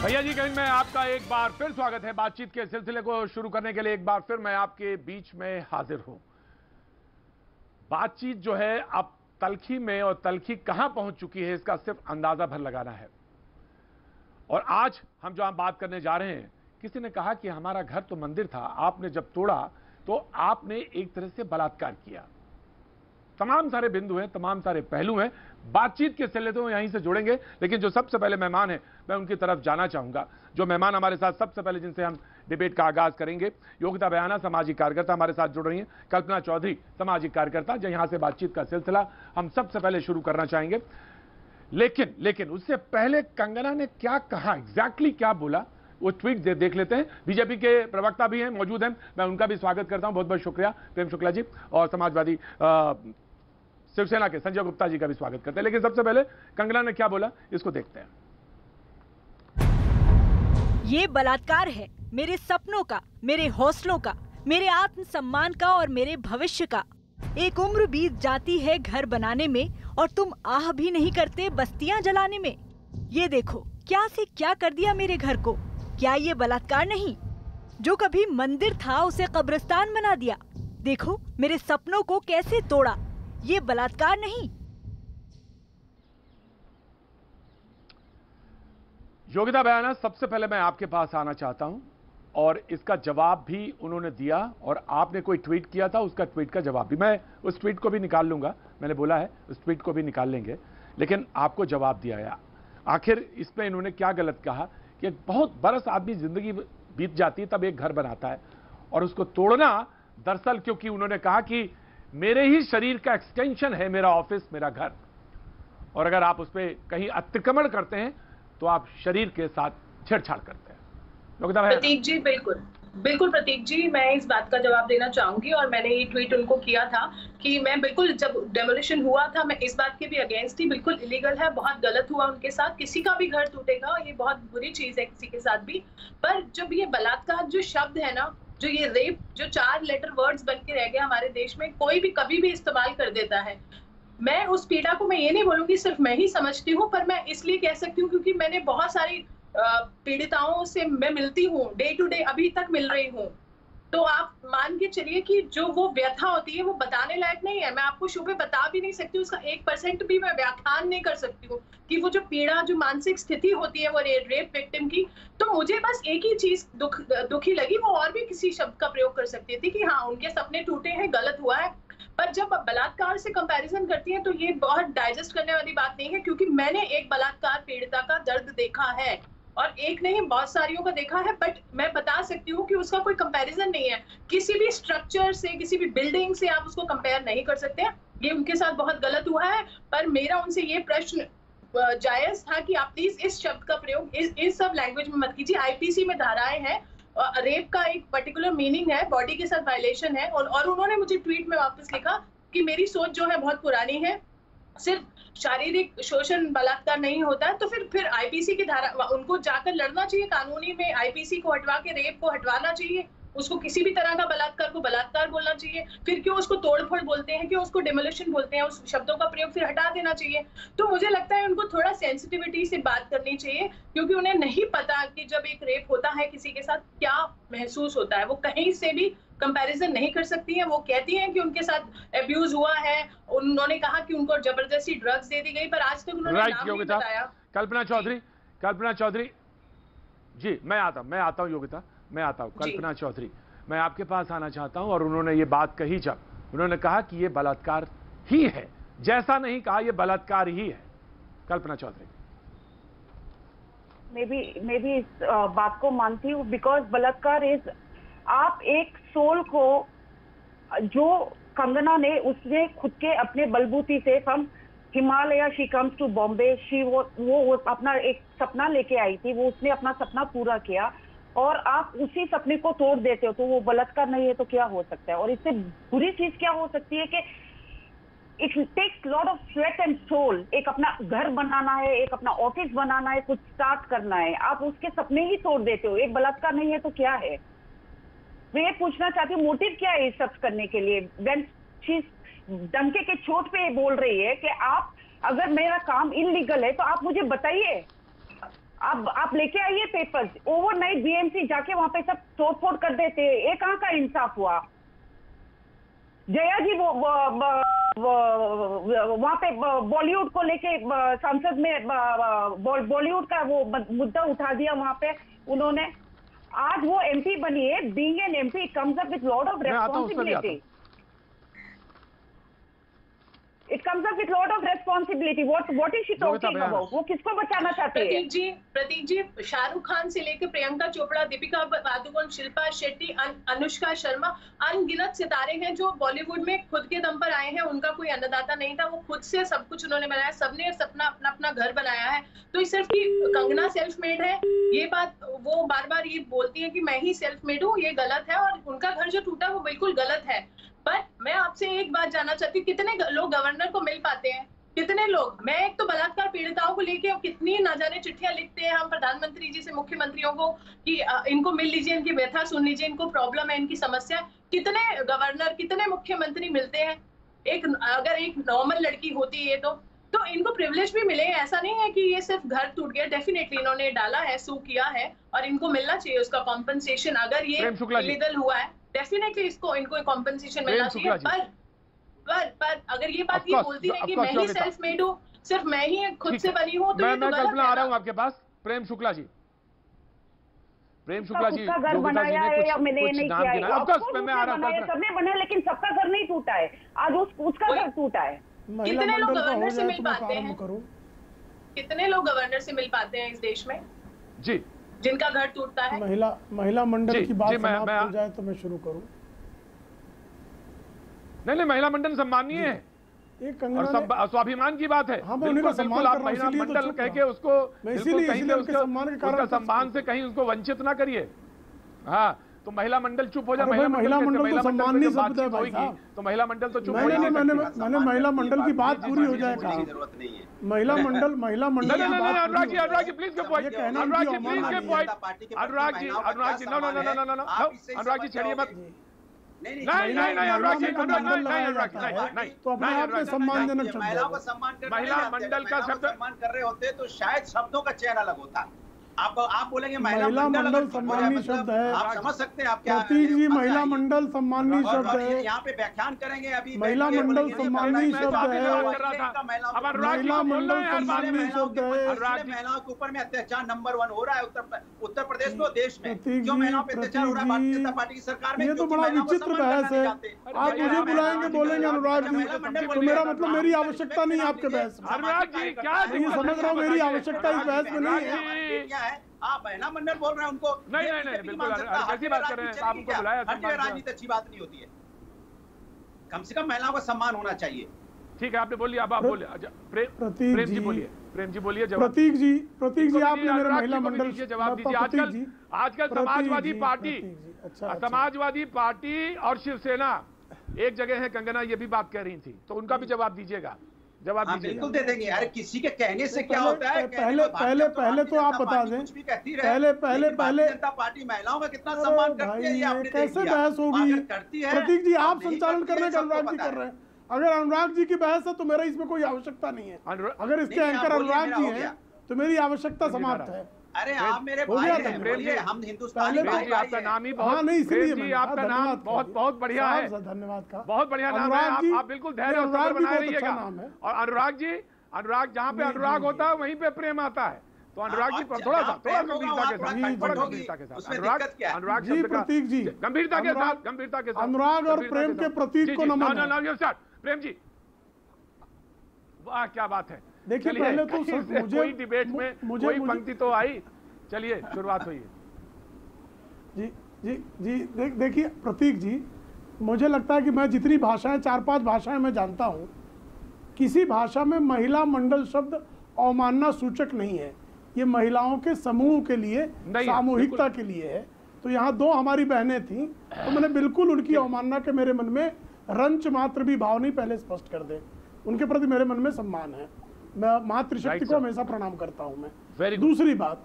भैया जी कहीं में आपका एक बार फिर स्वागत है। बातचीत के सिलसिले को शुरू करने के लिए एक बार फिर मैं आपके बीच में हाजिर हूं। बातचीत जो है अब तलखी में, और तलखी कहां पहुंच चुकी है इसका सिर्फ अंदाजा भर लगाना है। और आज हम जो बात करने जा रहे हैं, किसी ने कहा कि हमारा घर तो मंदिर था, आपने जब तोड़ा तो आपने एक तरह से बलात्कार किया। तमाम सारे बिंदु हैं, तमाम सारे पहलू हैं। बातचीत के सिलसिले तो यहीं से जुड़ेंगे, लेकिन जो सबसे पहले मेहमान हैं मैं उनकी तरफ जाना चाहूंगा। जो मेहमान हमारे साथ सबसे पहले जिनसे हम डिबेट का आगाज करेंगे, योगिता बयाना सामाजिक कार्यकर्ता हमारे साथ जुड़ रही हैं, कल्पना चौधरी सामाजिक कार्यकर्ता, जो यहां से बातचीत का सिलसिला हम सबसे पहले शुरू करना चाहेंगे। लेकिन उससे पहले कंगना ने क्या कहा, एग्जैक्टली क्या बोला, वो ट्वीट देख लेते हैं। बीजेपी के प्रवक्ता भी हैं, मौजूद हैं, मैं उनका भी स्वागत करता हूं। बहुत बहुत शुक्रिया प्रेम शुक्ला जी, और समाजवादी शिवसेना के संजय गुप्ता जी का भी स्वागत करते हैं। लेकिन सबसे पहले कंगना ने क्या बोला, इसको देखते हैं। ये बलात्कार है मेरे सपनों का, मेरे हौसलों का, मेरे आत्मसम्मान का और मेरे भविष्य का। एक उम्र बीत जाती है घर बनाने में और तुम आह भी नहीं करते बस्तियां जलाने में। ये देखो क्या से क्या कर दिया मेरे घर को। क्या ये बलात्कार नहीं? जो कभी मंदिर था उसे कब्रिस्तान बना दिया। देखो मेरे सपनों को कैसे तोड़ा। ये बलात्कार नहीं? योगिता बयाना, सबसे पहले मैं आपके पास आना चाहता हूं, और इसका जवाब भी उन्होंने दिया, और आपने कोई ट्वीट किया था, उसका ट्वीट का जवाब भी। मैं उस ट्वीट को भी निकाल लूंगा, मैंने बोला है उस ट्वीट को भी निकाल लेंगे, लेकिन आपको जवाब दिया है। आखिर इसमें इन्होंने क्या गलत कहा कि एक बहुत बरस आदमी जिंदगी बीत जाती है तब एक घर बनाता है, और उसको तोड़ना दरअसल, क्योंकि उन्होंने कहा कि मेरे ही शरीर का एक्सटेंशन है मेरा ऑफिस, मेरा घर, और अगर आप उस पर कहीं अतिक्रमण करते हैं तो आप शरीर के साथ छेड़छाड़ करते हैं। प्रतीक जी, बिल्कुल प्रतीक जी, मैं इस बात का जवाब देना चाहूंगी, और मैंने ये ट्वीट उनको किया था कि मैं बिल्कुल, जब डेमोलिशन हुआ था, मैं इस बात के भी अगेंस्ट थी। बिल्कुल इलीगल है, बहुत गलत हुआ उनके साथ। किसी का भी घर टूटेगा, ये बहुत बुरी चीज है किसी के साथ भी। पर जब ये बलात्कार जो शब्द है ना, जो ये रेप, जो 4 लेटर वर्ड्स बन के रह गया हमारे देश में, कोई भी कभी भी इस्तेमाल कर देता है। मैं उस पीड़ा को, मैं ये नहीं बोलूंगी सिर्फ मैं ही समझती हूँ, पर मैं इसलिए कह सकती हूँ क्योंकि मैंने बहुत सारी पीड़िताओं से मैं मिलती हूँ, डे टू डे अभी तक मिल रही हूँ। तो आप मान के चलिए कि जो वो व्यथा होती है वो बताने लायक नहीं है। मैं आपको शुभ बता भी नहीं सकती, उसका 1% भी मैं व्याख्यान नहीं कर सकती हूँ कि वो जो पीड़ा, जो मानसिक स्थिति होती है वो रेप विक्टिम की। तो मुझे बस एक ही चीज दुखी लगी, वो और भी किसी शब्द का प्रयोग कर सकती थी कि हाँ उनके सपने टूटे हैं, गलत हुआ है। पर जब बलात्कार से कंपैरिजन करती है तो ये बहुत डाइजेस्ट करने वाली बात नहीं है, क्योंकि मैंने एक बलात्कार पीड़िता का दर्द देखा है, और एक नहीं बहुत सारियों का देखा है। बट मैं बता सकती हूँ कि उसका कोई कंपैरिजन नहीं है। किसी भी स्ट्रक्चर से, किसी भी बिल्डिंग से आप उसको कंपेयर नहीं कर सकते। ये उनके साथ बहुत गलत हुआ है। पर मेरा उनसे ये प्रश्न जायज था कि आप प्लीज इस शब्द का प्रयोग इस सब लैंग्वेज में मत कीजिए। आईपीसी में धाराएं हैं, रेप का एक पर्टिकुलर मीनिंग है, बॉडी के साथ वायलेशन है। और उन्होंने मुझे ट्वीट में वापस लिखा कि मेरी सोच जो है बहुत पुरानी है, सिर्फ शारीरिक शोषण बलात्कार नहीं होता है। तो फिर आईपीसी की धारा, उनको जाकर लड़ना चाहिए कानूनी में, आईपीसी को हटवा के रेप को हटवाना चाहिए। उसको किसी भी तरह का बलात्कार को बलात्कार बोलना चाहिए। फिर क्यों उसको तोड़फोड़ बोलते हैं, क्यों उसको डिमोलिशन बोलते हैं, उस शब्दों का प्रयोग फिर हटा देना चाहिए। तो मुझे लगता है उनको थोड़ा सेंसिटिविटी से बात करनी चाहिए, क्योंकि उन्हें नहीं पता कि जब एक रेप होता है किसी के साथ क्या महसूस होता है। वो कहीं से भी कंपैरिजन नहीं कर सकती हैं। वो कहती हैं कि उनके साथ अब्यूज हुआ है, उन्होंने कहा कि उनको जबरदस्ती ड्रग्स दे दी गई, पर आज तक उन्होंने नाम नहीं बताया। कल्पना चौधरी जी, मैं आता हूं योगिता, मैं आता हूं। कल्पना चौधरी, मैं आपके पास आना चाहता हूं। और उन्होंने ये बात कही, जब उन्होंने कहा कि ये बलात्कार ही है, जैसा नहीं कहा ये बलात्कार ही है। कल्पना चौधरी, मैं भी इस बात को मानती हूँ, बिकॉज बलात्कार इज, आप एक सोल को, जो कंगना ने, उसने खुद के अपने बलबूती से, from Himalaya she comes to Bombay, वो अपना एक सपना लेके आई थी, वो उसने अपना सपना पूरा किया, और आप उसी सपने को तोड़ देते हो, तो वो बलात्कार नहीं है तो क्या हो सकता है? और इससे बुरी चीज क्या हो सकती है कि it takes lot of sweat and soul. एक अपना घर बनाना है, एक अपना ऑफिस बनाना है, कुछ स्टार्ट करना है, आप उसके सपने ही तोड़ देते हो। एक बलात्कार नहीं है तो क्या है? मैं ये पूछना चाहती हूँ, मोटिव क्या है इस सब करने के लिए? व्हेन शी डंके के चोट पे बोल रही है कि आप, अगर मेरा काम इलीगल है तो आप मुझे बताइए, आप लेके आइए पेपर्स, ओवरनाइट बीएमसी जाके वहां पे सब तोड़ फोड़ कर देते, ये कहाँ का इंसाफ हुआ? जया जी वहां पे बॉलीवुड को लेके संसद में बॉलीवुड का वो मुद्दा उठा दिया वहां पे उन्होंने। आज वो एमपी बनी है, being an MP comes up with lot of responsibility. It comes up with lot of responsibility. What is she talking about? वो किसको बचाना चाहते हैं? प्रतीक जी, शाहरुख खान से लेकर प्रियंका चोपड़ा, दीपिका पादुकोण, शिल्पा शेट्टी, अनुष्का शर्मा, अनगिनत सितारे हैं जो बॉलीवुड में खुद के दम पर आए हैं। उनका कोई अन्नदाता नहीं था, वो खुद से सब कुछ उन्होंने बनाया। सबने अपना अपना घर बनाया है। तो सिर्फ कि कंगना सेल्फ मेड है, ये बात वो बार बार ये बोलती है कि मैं ही सेल्फ मेड हूँ, ये गलत है। और उनका घर जो टूटा वो बिल्कुल गलत है। पर मैं आपसे एक बात जानना चाहती हूँ, कितने लोग गवर्नर को मिल पाते हैं? कितने लोग? मैं एक तो बलात्कार पीड़िताओं को लेके कितनी ना जाने चिट्ठियां लिखते हैं हम प्रधानमंत्री जी से, मुख्यमंत्रियों को, कि इनको मिल लीजिए, इनकी व्यथा सुन लीजिए, इनको प्रॉब्लम है, इनकी समस्या। कितने गवर्नर, कितने मुख्यमंत्री मिलते हैं? अगर एक नॉर्मल लड़की होती है तो इनको प्रिविलेज भी मिले। ऐसा नहीं है कि ये सिर्फ घर टूट गया। डेफिनेटली इन्होंने डाला है, सू किया है, और इनको मिलना चाहिए उसका कॉम्पनसेशन। अगर ये इलीगल हुआ है, डेफिनेटली इनको कॉम्पनसेशन मिलना चाहिए। पर अगर ये बात ये बोलती है कि मैं ही सेल्फ मेड हूँ, सिर्फ मैं ही खुद से बनी हूँ, तो मैं कल्पना आ रहा हूँ आपके पास। प्रेम शुक्ला जी, घर बनाया है या मैंने नहीं किया है? सबने बनाया, लेकिन सबका घर नहीं टूटा है। आज उसका घर टूटा है। कितने लोग गवर्नर से मिल पाते हैं? कितने लोग गवर्नर से मिल पाते हैं इस देश में जी, जिनका घर टूटता है? महिला मंडल की बात समाप्त हो जाए तो मैं शुरू करूं। नहीं, महिला मंडल सम्मानीय है और स्वाभिमान की बात है। बिल्कुल आप महिला मंडल कह के उसको उसका सम्मान से कहीं उसको वंचित ना करिए। हाँ, तो महिला मंडल चुप हो जाए। महिला मंडल तो सम्मानीय शब्द है भाई साहब। तो महिला मंडल तो चुप हो जाए। मैंने महिला मंडल की बात पूरी हो जाए कहा। महिला मंडल अनुराग जी प्लीज के पॉइंट, अनुराग जी प्लीज के पॉइंट, अनुराग जी अनुराग जी छेड़िए मत। नहीं अनुराग जी नहीं, तो अपने आप में सम्मान देना चाहिए। महिलाओं का सम्मान कर, महिला मंडल का शब्द सम्मान कर रहे होते तो शायद शब्दों का चयन अलग होता। आप बोलेंगे महिला मंडल सम्मानीय शब्द है, आप समझ सकते हैं आप क्या? प्रतीक जी, महिला मंडल सम्मानीय शब्द है। यहाँ पे व्याख्यान करेंगे अभी। महिला मंडल सम्मानीय शब्द है, महिला मंडल सम्मानीय शब्द है। महिलाओं के ऊपर में अत्याचार नंबर 1 हो रहा है उत्तर प्रदेश में और देश में। क्यों महिलाओं पे अत्याचार हो रहा है भारतीय जनता पार्टी की सरकार में? ये तो बड़ा विचित्र बहस है। आप मुझे बुलाएंगे, बोलेंगे अनुराग जी, तो मेरा मतलब मेरी आवश्यकता नहीं है आपके बहस में। अनुराग जी क्या समझ रहा हूँ, मेरी आवश्यकता इस बहस में नहीं है। क्या है, आप महिला मंडल बोल रहे हैं उनको? नहीं बिल्कुल कैसी बात कर रहे हैं? आपको बुलाया, राजनीति अच्छी बात नहीं होती है। कम से कम महिलाओं का सम्मान होना चाहिए। ठीक है, आपने बोलिए, अब आप बोलिए। प्रेम जी बोलिए, प्रेम जी बोलिए। प्रतीक जी आपने मेरे महिला मंडल जवाब दीजिए। आजकल समाजवादी पार्टी और शिवसेना एक जगह है। कंगना ये भी बात कह रही थी, तो उनका भी जवाब दीजिएगा। जवाब दीजिए। बिल्कुल दे देंगे। अरे किसी के कहने से क्या होता है? पहले तो आप बता दें। कुछ भी कहती रहे। पहले जनता पार्टी महिलाओं का कितना सम्मान करती है, ये आपने कैसे बहस होगी? करती है। प्रतीक जी आप संचालन करने का अनुराग जी कर रहे हैं। अगर अनुराग जी की बहस है तो मेरा इसमें कोई आवश्यकता नहीं है। अगर इसके एंकर अनुराग जी हैं तो मेरी आवश्यकता समाप्त है। अरे आप मेरे भाई हैं, हम हिंदुस्तानी। आपका नाम ही बहुत, इसलिए आपका नाम बहुत बढ़िया है। धन्यवाद का बहुत बढ़िया नाम है। आप बिल्कुल धैर्य और सब्र बनाए रहिएगा। और अनुराग जी, जहाँ पे अनुराग होता है वहीं पे प्रेम आता है। तो अनुराग जी थोड़ा गंभीरता के साथ अनुराग जी, प्रतीक जी गंभीरता के साथ अनुराग और प्रेम के प्रतीक को नमन। प्रेम जी, वाह क्या बात है। देखिए पहले तो मुझे कोई डिबेट में कोई पंक्ति तो आई। चलिए शुरुआत हुई। जी देखिए प्रतीक जी, मुझे लगता है कि मैं जितनी भाषाएं 4-5 भाषाएं मैं जानता हूं, किसी भाषा में महिला मंडल शब्द अवमानना सूचक नहीं है। ये महिलाओं के समूह के लिए, सामूहिकता के लिए है। तो यहाँ 2 हमारी बहनें थीं, तो मैंने बिल्कुल उनकी अवमानना के मेरे मन में रंच मात्र भी भाव नहीं, पहले स्पष्ट कर दें। उनके प्रति मेरे मन में सम्मान है। मैं मातृशक्ति को हमेशा प्रणाम करता हूं मैं। दूसरी बात,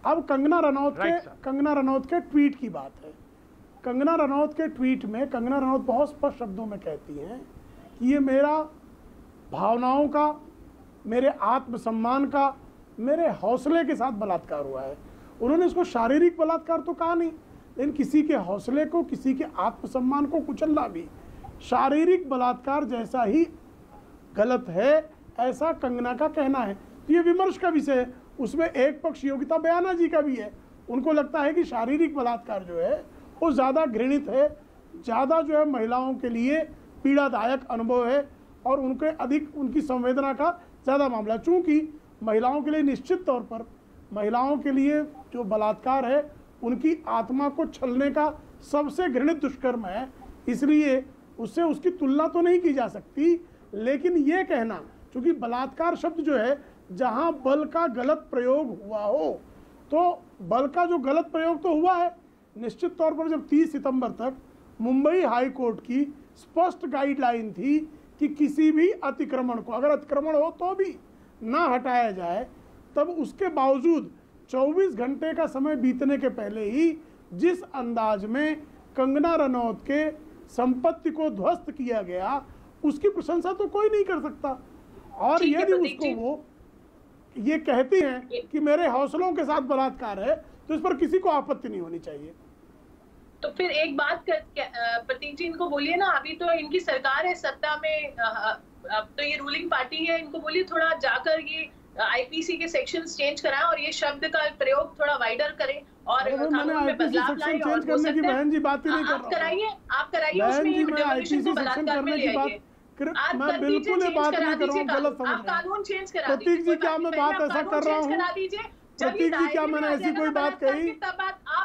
अब कंगना रनौत के ट्वीट की बात है। कंगना रनौत के ट्वीट में कंगना रनौत बहुत स्पष्ट शब्दों में कहती हैं कि ये मेरा भावनाओं का, मेरे आत्मसम्मान का मेरे हौसले के साथ बलात्कार हुआ है। उन्होंने इसको शारीरिक बलात्कार तो कहा नहीं, लेकिन किसी के हौसले को, किसी के आत्मसम्मान को कुचलना भी शारीरिक बलात्कार जैसा ही गलत है, ऐसा कंगना का कहना है। तो ये विमर्श का विषय है। उसमें एक पक्ष योगिता बयाना जी का भी है। उनको लगता है कि शारीरिक बलात्कार जो है वो ज़्यादा घृणित है, ज़्यादा जो है महिलाओं के लिए पीड़ादायक अनुभव है और उनके अधिक उनकी संवेदना का ज़्यादा मामला। चूँकि महिलाओं के लिए निश्चित तौर पर महिलाओं के लिए जो बलात्कार है उनकी आत्मा को छलने का सबसे घृणित दुष्कर्म है, इसलिए उससे उसकी तुलना तो नहीं की जा सकती। लेकिन ये कहना, क्योंकि बलात्कार शब्द जो है जहाँ बल का गलत प्रयोग हुआ हो, तो बल का जो गलत प्रयोग तो हुआ है निश्चित तौर पर। जब 30 सितंबर तक मुंबई हाई कोर्ट की स्पष्ट गाइडलाइन थी कि किसी भी अतिक्रमण को, अगर अतिक्रमण हो तो भी ना हटाया जाए, तब उसके बावजूद 24 घंटे का समय बीतने के पहले ही जिस अंदाज में कंगना रनौत के संपत्ति को ध्वस्त किया गया, उसकी प्रशंसा तो कोई नहीं कर सकता। और यदि उसको वो ये कहती हैं कि मेरे हौसलों के साथ बलात्कार है, तो इस पर किसी को आपत्ति नहीं होनी चाहिए। तो फिर एक बात प्रतीक जी, इनको बोलिए ना, अभी तो इनकी सरकार है सत्ता में, अब तो ये रूलिंग पार्टी है, इनको बोलिए थोड़ा जाकर ये आईपीसी के सेक्शंस चेंज कराएं और ये शब्द का प्रयोग थोड़ा वाइडर करें और कानून में बदलाव लाएं। और हो सकता है बहन जी बात ही नहीं कर रहा हूं। आप कराइए उसमें डेमोलिशन को बलात्कार में ले आइए। मैं बिल्कुल ये बात नहीं कर रहा हूँ, गलत समझ रहे हैं। कानून चेंज करा दीजिए। प्रतीक जी क्या मैं बात ऐसा कर रहा हूँ? प्रतीक जी क्या मैंने ऐसी कोई बात कही?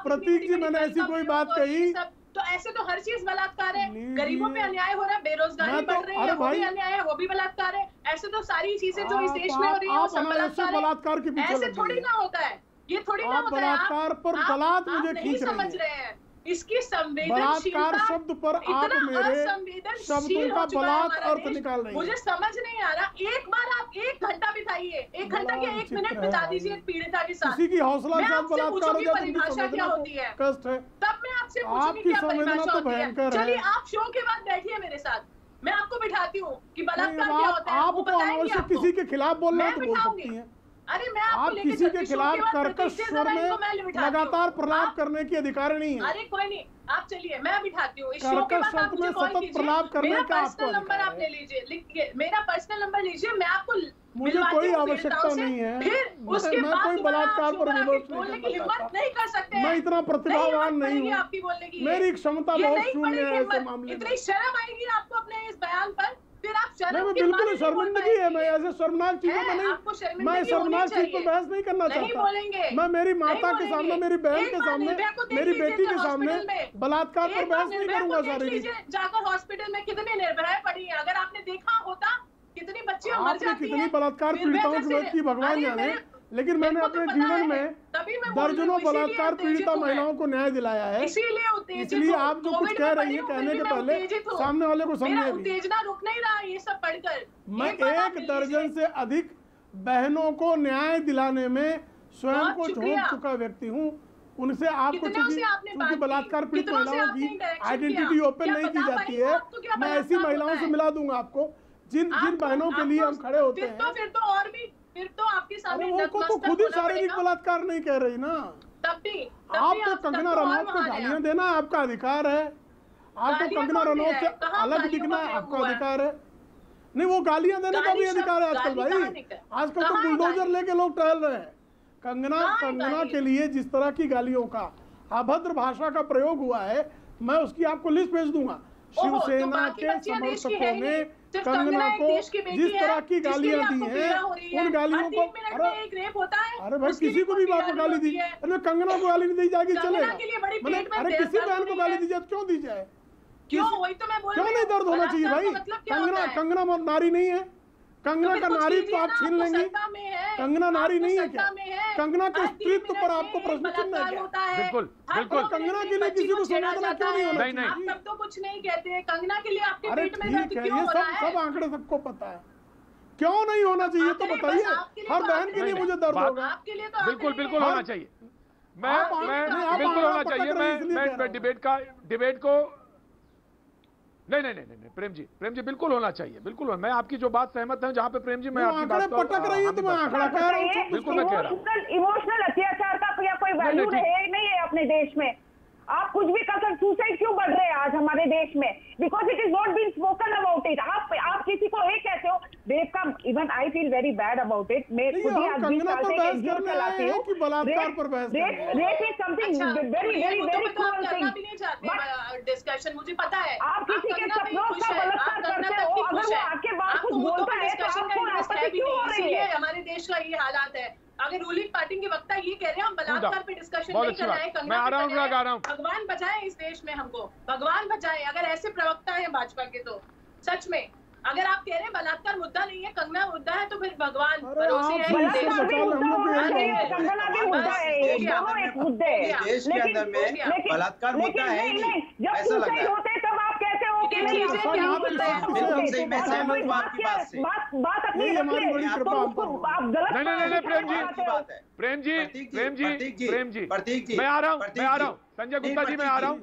प्रतीक जी मैंने ऐसी कोई बात कही? तो ऐसे तो हर चीज बलात्कार है। गरीबों पे अन्याय हो रहा है, बेरोजगारी बढ़ रही है, वो भी अन्याय है, वो भी बलात्कार है। ऐसे तो सारी चीजें जो इस देश में हो रही है वो सब बलात्कार के पीछे ऐसे थोड़ी ना होता है, ये थोड़ी ना होता है। बलात्कार पर बलात् मुझे खींच समझ रहे हैं इसकी बलात्कार शब्द पर आप मेरे शब्दों का बलात् अर्थ निकाल रहे हैं। मुझे समझ नहीं आ रहा। एक बार आप 1 घंटा बिताइए, 1 घंटा के 1 मिनट बिता दीजिए पीड़िता के साथ। किसी की हौसला के साथ बलात्कार हो जाए तो परिभाषा क्या होती है? कष्ट है। तब मैं आपसे पूछूंगी क्या परिभाषा होती है। चलिए आप शो के बाद बैठिए मेरे साथ, मैं आपको बिठाती हूँ कि बलात्कार क्या होता है। आपको अनावश्यक किसी के खिलाफ बोलना है तो बोल सकती हैं। अरे मैं आपको लेके किसी के खिलाफ कर्कश स्वर में लगातार प्रलाप करने की अधिकार नहीं है। अरे कोई नहीं, आप चलिए मैं बिठाती हूँ। कर्कश शब्द में सतत प्रलाप करने का आपको नंबर आप ले लीजिए, लिखिए मेरा पर्सनल नंबर लीजिए, मैं आपको मुझे कोई आवश्यकता नहीं है। फिर उसके बाद कोई बलात्कार पर बोलने की हिम्मत नहीं कर सकते। मैं इतना प्रतिभावान नहीं हूँ, आपकी बोलने की मेरी क्षमता बहुत शून्य है ऐसे मामले में। इतनी शर्म आएगी ना आपको अपने इस बयान पर, फिर आप शर्म की बिल्कुल शर्मिंदगी है। मैं ऐसे शर्मनाक चीजों में नहीं, मैं शर्मनाक चीज पर बहस नहीं करना चाहता। मैं मेरी माता के सामने, मेरी बहन के सामने, मेरी बेटी के सामने बलात्कार पर बहस नहीं करूंगा। सारी जाकर हॉस्पिटल में कितनी निर्भया पड़ी है, अगर आपने देखा होता कितनी बच्चियां मर जाती हैं। कितनी बलात्कार पीड़िताओं की मौत की भगवान जाने, लेकिन मैंने अपने जीवन में दर्जनों बलात्कार पीड़िता महिलाओं को न्याय दिलाया है। इसलिए आप जो कुछ कह रही है कहने के पहले सामने वाले को समझे। उत्तेजना रुक नहीं रहा ये सब पढ़कर। मैं 1 दर्जन से अधिक बहनों को न्याय दिलाने में स्वयं को झोंक चुका व्यक्ति हूँ। उनसे आपको क्योंकि बलात्कार पीड़ित महिलाओं की आइडेंटिटी ओपन नहीं की जाती है, मैं ऐसी महिलाओं से मिला दूंगा आपको जिन बहनों के लिए हम खड़े होते हैं। फिर तो आपके सामने वो तो खुद ही शारीरिक बलात्कार नहीं कह रही ना। तब भी आपको कंगना रनौत को गालियां देना आपका अधिकार है, आपको कंगना रनौत से अलग दिखना आपका अधिकार है। नहीं, वो गालियां देने का भी अधिकार है आजकल भाई। आजकल तो बुलडोजर लेके लोग टहल रहे हैं। कंगना के लिए जिस तरह की गालियों का अभद्र भाषा का प्रयोग हुआ है, मैं उसकी आपको लिस्ट भेज दूंगा। शिवसेना के समर्थकों ने कंगना को जिस तरह की गालियां दी हैं, उन गालियों को अरे भाई किसी को भी बात गाली दी, अरे कंगना को गाली नहीं दी जाएगी चलेगा। अरे किसी बहन को गाली दी जाए क्यों दी जाए? क्यों नहीं दर्द होना चाहिए भाई? कंगना नारी नहीं है? कंगना का नारी तो आप छीन लेंगे। कंगना नारी नहीं है क्या? कंगना के अस्तित्व पर आपको प्रश्न चिन्ह है क्या? बिल्कुल बिल्कुल। कंगना के लिए किसी को समझना क्यों नहीं होना चाहिए? आप तब तो कुछ नहीं कहते, कंगना के लिए आपके अरे पेट में दर्द ठीक है, क्यों हो रहा है? सब आंकड़े सबको पता है। क्यों नहीं होना चाहिए तो बताइए। हर बहन के लिए मुझे दर्द होगा। आपके लिए तो बिल्कुल बिल्कुल होना चाहिए। मैं बिल्कुल होना चाहिए। मैं डिबेट को नहीं प्रेम जी बिल्कुल होना चाहिए, बिल्कुल। मैं आपकी जो बात सहमत हूं, जहां पे प्रेम जी मैं आपकी बात पटक रही है तो मैं आंकड़ा कह रहा हूं, बिल्कुल मैं कह रहा हूं। इमोशनल अत्याचार का कोई वैल्यू नहीं है अपने देश में। आप कुछ भी कर सकते, सुसाइड क्यों बढ़ रहे हैं आज हमारे देश में? Because it is not been spoken about it. आप किसी को एक कहते हो रेप का, even I feel very bad about it. मैं खुद ही आज 20 साल से एनजीओ चलाती हूँ। Rape is something very very very cruel thing. Discussion मुझे पता है आप किसी के सपनों का बलात्कार करते हो, अगर वो आपके बाद कुछ बोलता है तो आपको आपत्ति क्यों हो रही है? हमारे देश का ये हालात है। अगर रूलिंग पार्टी के वक्ता ये कह रहे हैं हम बलात्कार पे डिस्कशन नहीं कर रहे हैं, मैं आ रहा हूं। भगवान बचाए इस देश में, हमको भगवान बचाए। अगर ऐसे प्रवक्ता है भाजपा के तो सच में, अगर आप कह रहे हैं बलात्कार मुद्दा नहीं है, कंगना मुद्दा है, तो फिर भगवान भरोसे है। देश के अंदर में बलात्कार मुद्दा है ही नहीं, ऐसा लग रहा है। तब आप कहते हो कि बिल्कुल सही, मैं सहमत हूं आपकी बात से। बात अपनी आप गलत प्रेम जी मैं आ रहा हूँ संजय गुप्ता जी, मैं आ रहा हूँ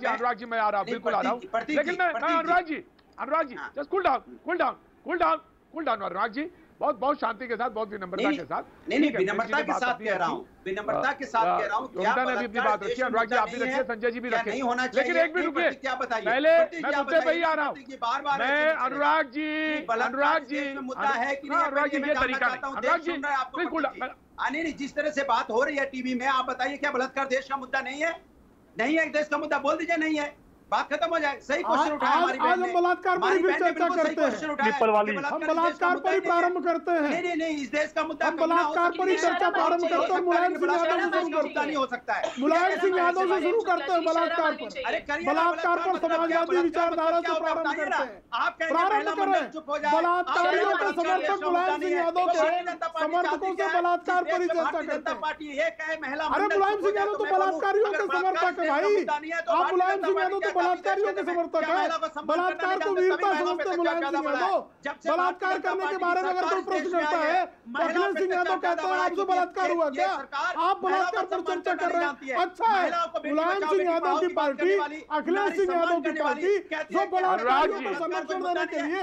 अनुराग जी मैं आ रहा हूँ, बिल्कुल आ रहा हूँ। लेकिन मैं Anurag ji just cool down Anurag ji, बहुत शांति के साथ, बहुत विनम्रता के साथ। नहीं विनम्रता के साथ कह रहा हूँ, विनम्रता के साथ कह रहा हूँ। ने भी अपनी बात रखी, अनुराग जी आप भी रखिए, संजय जी भी रखे। लेकिन एक मिनट रुकिए, क्या बताइए, पहले मैं मुद्दे पे ही आ रहा हूँ। मैं अनुराग जी मुद्दा है कि अनुराग जी ये तरीका नहीं, अनुराग जी बिल्कुल नहीं, जिस तरह से बात हो रही है टीवी में, आप बताइए क्या बलात्कार देश का मुद्दा नहीं है? नहीं है देश का मुद्दा, बोल दीजिए नहीं है, बात खत्म हो जाए। सही क्वेश्चन उठाया हमारी बहन ने। हम बलात्कार पर ही चर्चा करते हैं, हम बलात्कार पर ही प्रारंभ करते हैं। नहीं इस देश का मुद्दा हम बलात्कार पर ही चर्चा प्रारंभ करते हैं। मुलायम सिंह यादव से शुरू करते नहीं हो सकता है, मुलायम सिंह यादव से शुरू करते हैं बलात्कार पर। बलात्कार पर समाजवादी विचारधारा से प्रारंभ करते हैं। प्रारंभ करें, बलात्कारियों के समर्थक मुलायम सिंह यादव के समर्थकों से बलात्कार पर ही चर्चा करते हैं। अरे मुलायम सिंह यादव तो बलात्कारियों के समर्थक है भाई, आप मुलायम सिंह यादव तो बलात्कारियों के समर्थक है। बलात्कार को वीरता समझते मुलायम सिंह यादव। बलात्कार करने के बारे में अगर कोई प्रश्न करता है, अखिलेश सिंह यादव कहता है आपसे बलात्कार हुआ क्या? आप बलात्कार पर चर्चा कर रहे हैं। अच्छा है, मुलायम सिंह यादव की पार्टी, अखिलेश सिंह यादव की पार्टी जो बलात्कारियों को समर्थन देने के लिए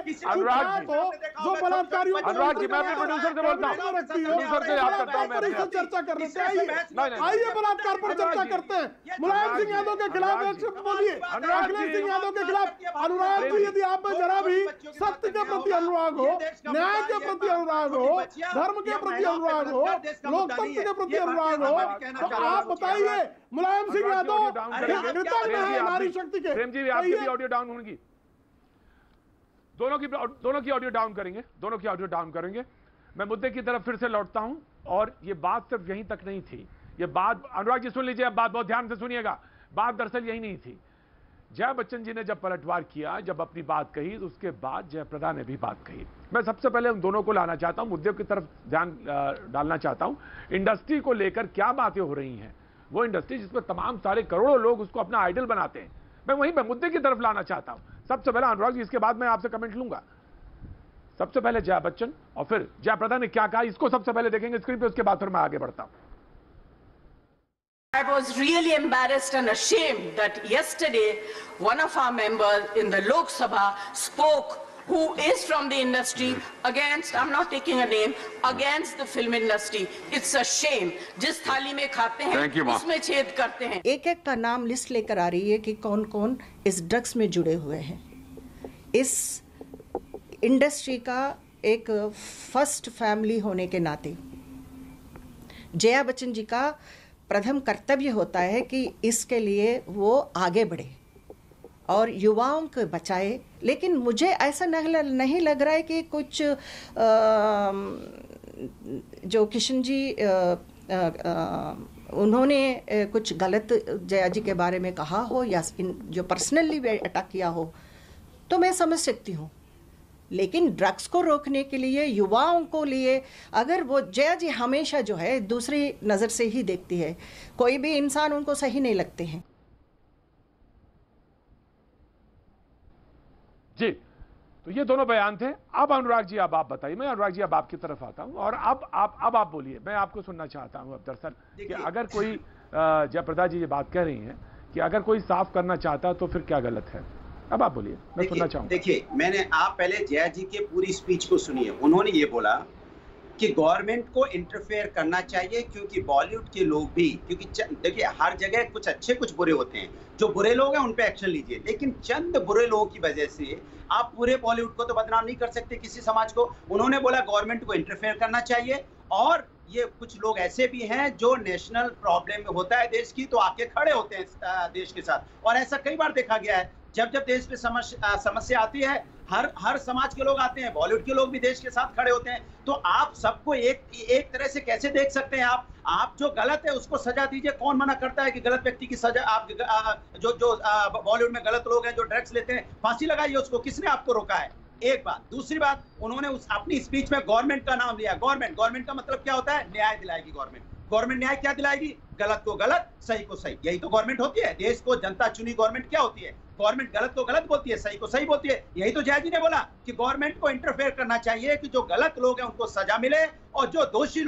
जो बलात्कारियों को अनुराग जी मैं अपने प्रोड्यूसर से बोलता हूँ, प्रोड्यूसर से याद करता हूँ मैं चर्चा करने से आइए बलात्कार पर चर्चा करते हैं। मुलायम सिंह यादव के खिलाफ एक शब्द बोलिए, अखिलेश सिंह यादव के खिलाफ। अनुराग जी यदि आप में जरा भी सत्य के प्रति अनुराग हो, न्याय के प्रति अनुराग हो, धर्म के प्रति अनुराग हो, लोकतंत्र के प्रति अनुराग हो, तो आप बताइए मुलायम सिंह यादव कृतज्ञ है नारी शक्ति के। प्रेम जी आपकी भी ऑडियो डाउन होगी, दोनों की ऑडियो डाउन करेंगे। मैं मुद्दे की तरफ फिर से लौटता हूं, और ये बात सिर्फ यहीं तक नहीं थी। ये बात अनुराग जी सुन लीजिए, अब बात बहुत ध्यान से सुनिएगा। बात दरअसल यही नहीं थी। जया बच्चन जी ने जब पलटवार किया, जब अपनी बात कही, तो उसके बाद जयप्रदा ने भी बात कही। मैं सबसे पहले उन दोनों को लाना चाहता हूं, मुद्दे की तरफ ध्यान डालना चाहता हूं। इंडस्ट्री को लेकर क्या बातें हो रही हैं, वो इंडस्ट्री जिसमें तमाम सारे करोड़ों लोग उसको अपना आइडल बनाते हैं, मैं वहीं पर मुद्दे की तरफ लाना चाहता हूं। सबसे पहले अनुराग जी, इसके बाद मैं आपसे कमेंट लूंगा। सबसे पहले जया बच्चन और फिर जयप्रदा ने क्या कहा, इसको सबसे पहले देखेंगे स्क्रीन पे, उसके बाद फिर मैं आगे बढ़ता हूं। I was really embarrassed and ashamed that yesterday one of our members in the Lok Sabha spoke, who is from the industry, against, I'm not taking a name, against the film industry. It's a shame. जिस थाली में खाते हैं उसमें छेद करते हैं। एक एक का नाम लिस्ट लेकर आ रही है कि कौन कौन इस ड्रग्स में जुड़े हुए हैं। इस इंडस्ट्री का एक फर्स्ट फैमिली होने के नाते जया बच्चन जी का प्रथम कर्तव्य होता है कि इसके लिए वो आगे बढ़े और युवाओं को बचाए। लेकिन मुझे ऐसा नहीं लग रहा है कि कुछ जो किशन जी उन्होंने कुछ गलत जया जी के बारे में कहा हो या जो पर्सनली अटैक किया हो, तो मैं समझ सकती हूँ। लेकिन ड्रग्स को रोकने के लिए, युवाओं को लिए, अगर वो जया जी हमेशा जो है दूसरी नज़र से ही देखती है, कोई भी इंसान उनको सही नहीं लगते हैं। जी, तो ये दोनों बयान थे। अब अनुराग जी अब आप बताइए। मैं अनुराग जी अब आपकी तरफ आता हूं, और अब आप बोलिए। मैं आपको सुनना चाहता हूं अब दरअसल कि अगर कोई जयप्रदा जी ये बात कह रही हैं कि अगर कोई साफ करना चाहता है तो फिर क्या गलत है। अब आप बोलिए, मैं सुनना चाहूंगा। देखिए, आप पहले जया जी के पूरी स्पीच को सुनिए। उन्होंने ये बोला कि गवर्नमेंट को इंटरफेयर करना चाहिए, क्योंकि बॉलीवुड के लोग भी, क्योंकि देखिए हर जगह कुछ अच्छे कुछ बुरे होते हैं, जो बुरे लोग हैं उन पे एक्शन लीजिए, लेकिन चंद बुरे लोगों की वजह से आप पूरे बॉलीवुड को तो बदनाम नहीं कर सकते, किसी समाज को। उन्होंने बोला गवर्नमेंट को इंटरफेयर करना चाहिए, और ये कुछ लोग ऐसे भी हैं जो नेशनल प्रॉब्लम होता है देश की तो आके खड़े होते हैं देश के साथ, और ऐसा कई बार देखा गया है। जब जब देश में समस्या आती है, हर समाज के लोग आते हैं, बॉलीवुड के लोग भी देश के साथ खड़े होते हैं। तो आप सबको एक तरह से कैसे देख सकते हैं? आप जो गलत है उसको सजा दीजिए। कौन मना करता है कि गलत व्यक्ति की सजा? आप जो बॉलीवुड में गलत लोग हैं जो ड्रग्स लेते हैं, फांसी लगाइए उसको। किसने आपको रोका है? एक बात। दूसरी बात, उन्होंने अपनी स्पीच में गवर्नमेंट का नाम लिया। गवर्नमेंट का मतलब क्या होता है? न्याय दिलाएगी गवर्नमेंट न्याय क्या दिलाएगी? गलत को गलत, सही को सही। यही तो गवर्नमेंट होती है। देश को जनता चुनी गवर्नमेंट क्या होती है? गवर्नमेंट गलत को गलत बोलती है, सही को सही बोलती है। यही तो जया जी ने बोला कि गवर्नमेंट को इंटरफेयर करना चाहिए कि जो गलत लोग हैं उनको सजा मिले, और जो दोषी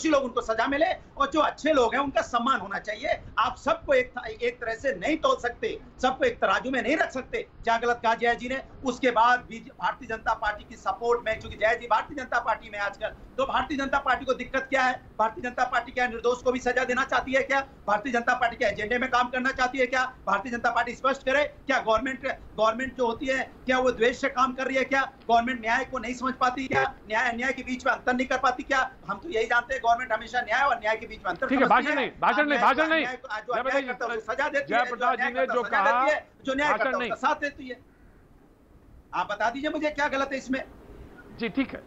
लोग उनको सजा मिले, और जो अच्छे लोग हैं उनका सम्मान होना चाहिए। आप सबको एक तरह से नहीं तोल सकते, सबको एक तराजू में नहीं रख सकते। क्या गलत कहा जया जी ने? उसके बाद भी भारतीय जनता पार्टी की सपोर्ट में, क्योंकि जया जी भारतीय जनता पार्टी में आजकल, तो भारतीय जनता पार्टी को दिक्कत क्या है? भारतीय जनता पार्टी क्या निर्दोष को भी सजा देना चाहती है क्या? भारतीय जनता पार्टी के एजेंडे में काम करना चाहती है क्या? भारतीय जनता पार्टी स्पष्ट करे। क्या गवर्नमेंट जो होती है, क्या वो द्वेष से काम कर रही है क्या? गवर्नमेंट न्याय को नहीं समझ पाती क्या? न्याय के बीच में अंतर नहीं कर पाती क्या? हम तो यही जानते हैं, गवर्नमेंट हमेशा न्याय और न्याय के बीच में अंतर ठीक है, भाषण नहीं। सजा देती है, जयप्रकाश जी ने जो कहा, जो न्याय करता है उसका साथ देती है। आप बता दीजिए मुझे क्या गलत है इसमें? जी ठीक है,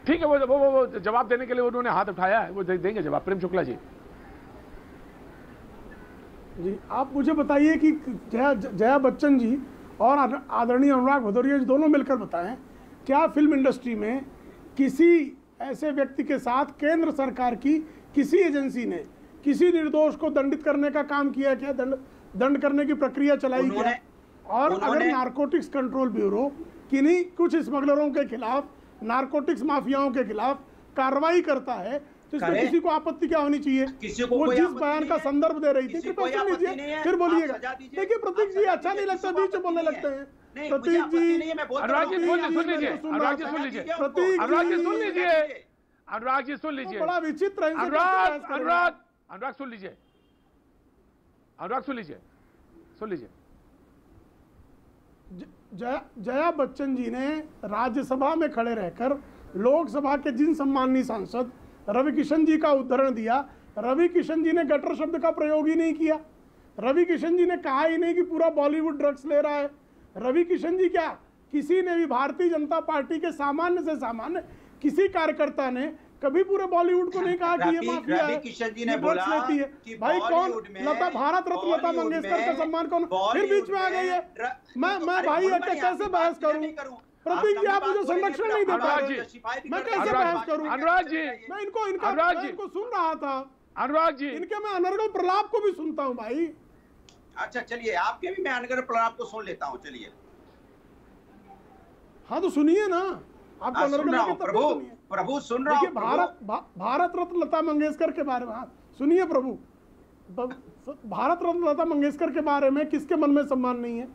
ठीक है, वो जवाब देने के लिए उन्होंने हाथ उठाया है, वो देंगे जवाब। प्रेम शुक्ला जी। जी, आप मुझे बताइए कि जया बच्चन जी और आदरणीय अनुराग भदौरिया जी दोनों मिलकर बताएं, क्या फिल्म इंडस्ट्री में किसी ऐसे व्यक्ति के साथ केंद्र सरकार की किसी एजेंसी ने किसी निर्दोष को दंडित करने का काम किया क्या? दंड करने की प्रक्रिया चलाई क्या? और अगर नारकोटिक्स कंट्रोल ब्यूरो किन्हीं कुछ स्मगलरों के खिलाफ, नारकोटिक्स माफियाओं के खिलाफ कार्रवाई करता है, तो इसमें किसी को आपत्ति क्या होनी चाहिए? वो जिस बयान का संदर्भ दे रही थी, कृपया सुन लीजिए फिर बोलिएगा। देखिए प्रतीक जी, अच्छा नहीं लगता बीच में बोलने लगते हैं। प्रतीक जी, अनुराग जी सुन लीजिए, अनुराग जी सुन लीजिए, अनुराग जी सुन लीजिए, अनुराग जी सुन लीजिए। बड़ा विचित्र है। अनुराग सुन लीजिए, अनुराग सुन लीजिए, सुन लीजिए। जया बच्चन जी ने राज्यसभा में खड़े रहकर लोकसभा के जिन सम्माननीय सांसद रवि किशन जी का उदाहरण दिया, रवि किशन जी ने गटर शब्द का प्रयोग ही नहीं किया। रवि किशन जी ने कहा ही नहीं कि पूरा बॉलीवुड ड्रग्स ले रहा है। रवि किशन जी क्या, किसी ने भी भारतीय जनता पार्टी के सामान्य से सामान्य किसी कार्यकर्ता ने कभी पूरे बॉलीवुड को नहीं कहा कि ये माफिया है, किशन जी ने बोला लेती है। भाई कौन? लता, भारत रत्न लता मंगेशकर का सम्मान कौन? फिर बीच में आ गई है। मैं भाई कैसे बहस करूं? प्रतीक जी, आप मुझे संरक्षण नहीं दे पा रहे, मैं कैसे बहस करूं? अनुराग जी, मैं इनको सुन रहा था। अनुराग जी, इनके मैं अनर्गल प्रलाप को भी सुनता हूं भाई। अच्छा चलिए, आपके भी मैं अनर्गल प्रलाप को सुन लेता हूं। चलिए, हाँ तो सुनिए ना। आपको अनर्गल प्रभु सुन रहा हूं। भारत रत्न लता मंगेशकर के बारे में, हाँ सुनिए प्रभु, भारत रत्न लता मंगेशकर के बारे में किसके मन में सम्मान नहीं है?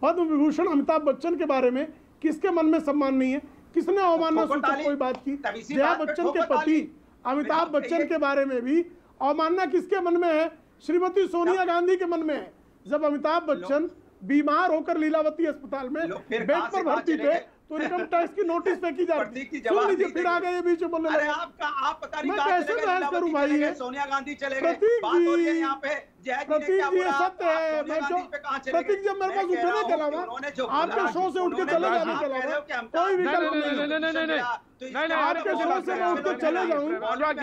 पद्म विभूषण अमिताभ बच्चन के बारे में किसके मन में सम्मान नहीं है? किसने अवमानना सूचक कोई बात की? जया बच्चन के पति अमिताभ बच्चन के बारे में भी अवमानना किसके मन में है? श्रीमती सोनिया गांधी के मन में है। जब अमिताभ बच्चन बीमार होकर लीलावती अस्पताल में बेड पर भर्ती थे तो इनकम टैक्स की नोटिस पे की जाती है। सुन लीजिए, फिर आ गए बीच में बोलने लगे। आप पता नहीं मैं कैसे बहस करूं भाई? सोनिया गांधी चले गए, प्रतीक जी, यहाँ पे प्रतीक जी ये सत्य है। मैं जो प्रतीक जब मेरे पास उठने के अलावा, आपके शो से उठ के चले जाने के अलावा कोई विकल्प नहीं, आपके शो से मैं उठ के चले जाऊँ,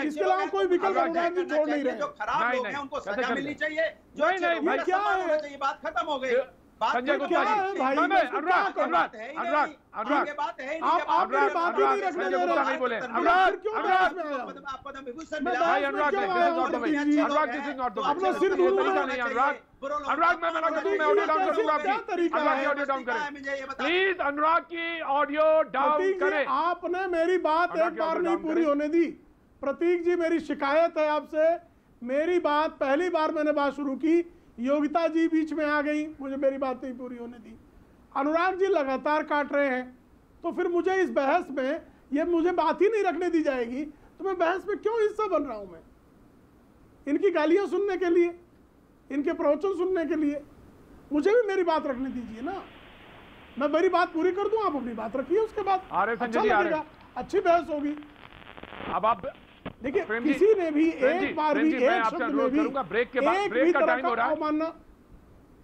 इसके अलावा कोई विकल्प अनुराग जी छोड़ नहीं रहे। जो खराब लोग हैं उनको सजा मिलनी चाहिए। नहीं, क्या है? बात खत्म हो गई। संजय गुप्ता जी, अनुराग, आप मेरी बात ही नहीं रखने दे रहे। नहीं बोले। अपना सिर अनुराग, मैं मना करूँ, मैं ऑडियो डाउन करूंगा आपकी। ऑडियो डाउन करें प्लीज, अनुराग की ऑडियो डाउन करें। आपने मेरी बात एक बार नहीं पूरी होने दी। प्रतीक जी, मेरी शिकायत है आपसे। मेरी बात, पहली बार मैंने बात शुरू की, योगिता जी बीच में आ गई, मुझे मेरी बात नहीं पूरी होने दी। अनुराग जी लगातार काट रहे हैं, तो फिर मुझे इस बहस में ये मुझे बात ही नहीं रखने दी जाएगी, तो मैं बहस में क्यों हिस्सा बन रहा हूं? मैं इनकी गालियां सुनने के लिए, इनके प्रवचन सुनने के लिए? मुझे भी मेरी बात रखने दीजिए ना, मैं मेरी बात पूरी कर दूं, आप अपनी बात रखिए, उसके बाद अच्छा लगेगा, अच्छी बहस होगी। अब आप देखिए, किसी ने भी एक बार भी एक शब्द में भी ब्रेक के बाद ब्रेक का टाइम हो रहा है, मानना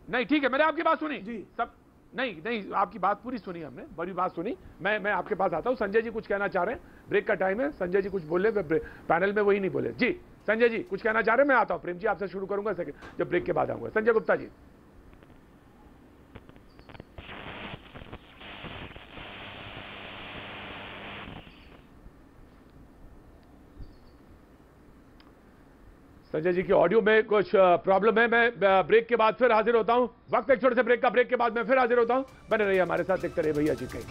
नहीं। ठीक है, मैंने आपकी बात सुनी जी, सब नहीं, आपकी बात पूरी सुनी, हमने बड़ी बात सुनी। मैं आपके पास आता हूं। संजय जी कुछ कहना चाह रहे हैं, ब्रेक का टाइम है, संजय जी कुछ बोले, पैनल में वही नहीं बोले। जी संजय जी कुछ कहना चाह रहे हैं, मैं आता हूं। प्रेम जी आपसे शुरू करूंगा सेकंड, जब ब्रेक के बाद आऊंगा। संजय गुप्ता जी। संजय जी की ऑडियो में कुछ प्रॉब्लम है, मैं ब्रेक के बाद फिर हाजिर होता हूं। वक्त एक छोटे से ब्रेक का, ब्रेक के बाद मैं फिर हाजिर होता हूं। बने रहिए हमारे साथ, देखते रहिए भैया जी कहीं।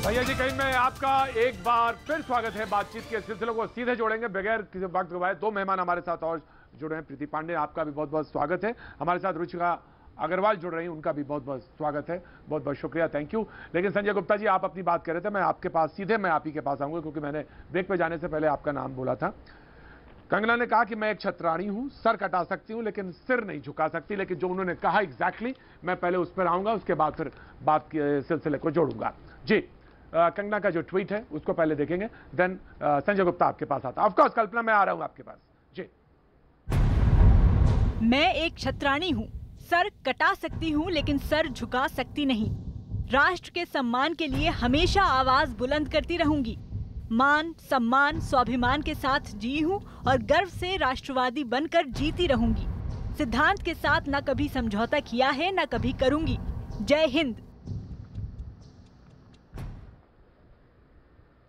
भैया जी कहीं में आपका एक बार फिर स्वागत है। बातचीत के सिलसिलों को सीधे जोड़ेंगे बगैर किसी वक्त गवाए। दो मेहमान हमारे साथ और जुड़े हैं। प्रीति पांडे, आपका भी बहुत बहुत स्वागत है। हमारे साथ रुचिका अग्रवाल जुड़ रही हैं, उनका भी बहुत बहुत स्वागत है, बहुत बहुत शुक्रिया, थैंक यू। लेकिन संजय गुप्ता जी, आप अपनी बात कर रहे थे, मैं आपके पास सीधे मैं आप ही के पास आऊंगा, क्योंकि मैंने ब्रेक पे जाने से पहले आपका नाम बोला था। कंगना ने कहा कि मैं एक छतरानी हूं, सर कटा सकती हूं लेकिन सिर नहीं झुका सकती। लेकिन जो उन्होंने कहा एग्जैक्टली, मैं पहले उस पर आऊंगा, उसके बाद फिर बात के सिलसिले को जोड़ूंगा। जी, कंगना का जो ट्वीट है उसको पहले देखेंगे, देन संजय गुप्ता आपके पास आता। ऑफकोर्स कल्पना, मैं आ रहा हूं आपके पास। जी, मैं एक छतरानी हूँ, सर कटा सकती हूँ लेकिन सर झुका सकती नहीं। राष्ट्र के सम्मान के लिए हमेशा आवाज बुलंद करती रहूंगी। मान, सम्मान, स्वाभिमान के साथ जी हूँ और गर्व से राष्ट्रवादी बनकर जीती रहूंगी। सिद्धांत के साथ न कभी समझौता किया है, न कभी करूंगी। जय हिंद।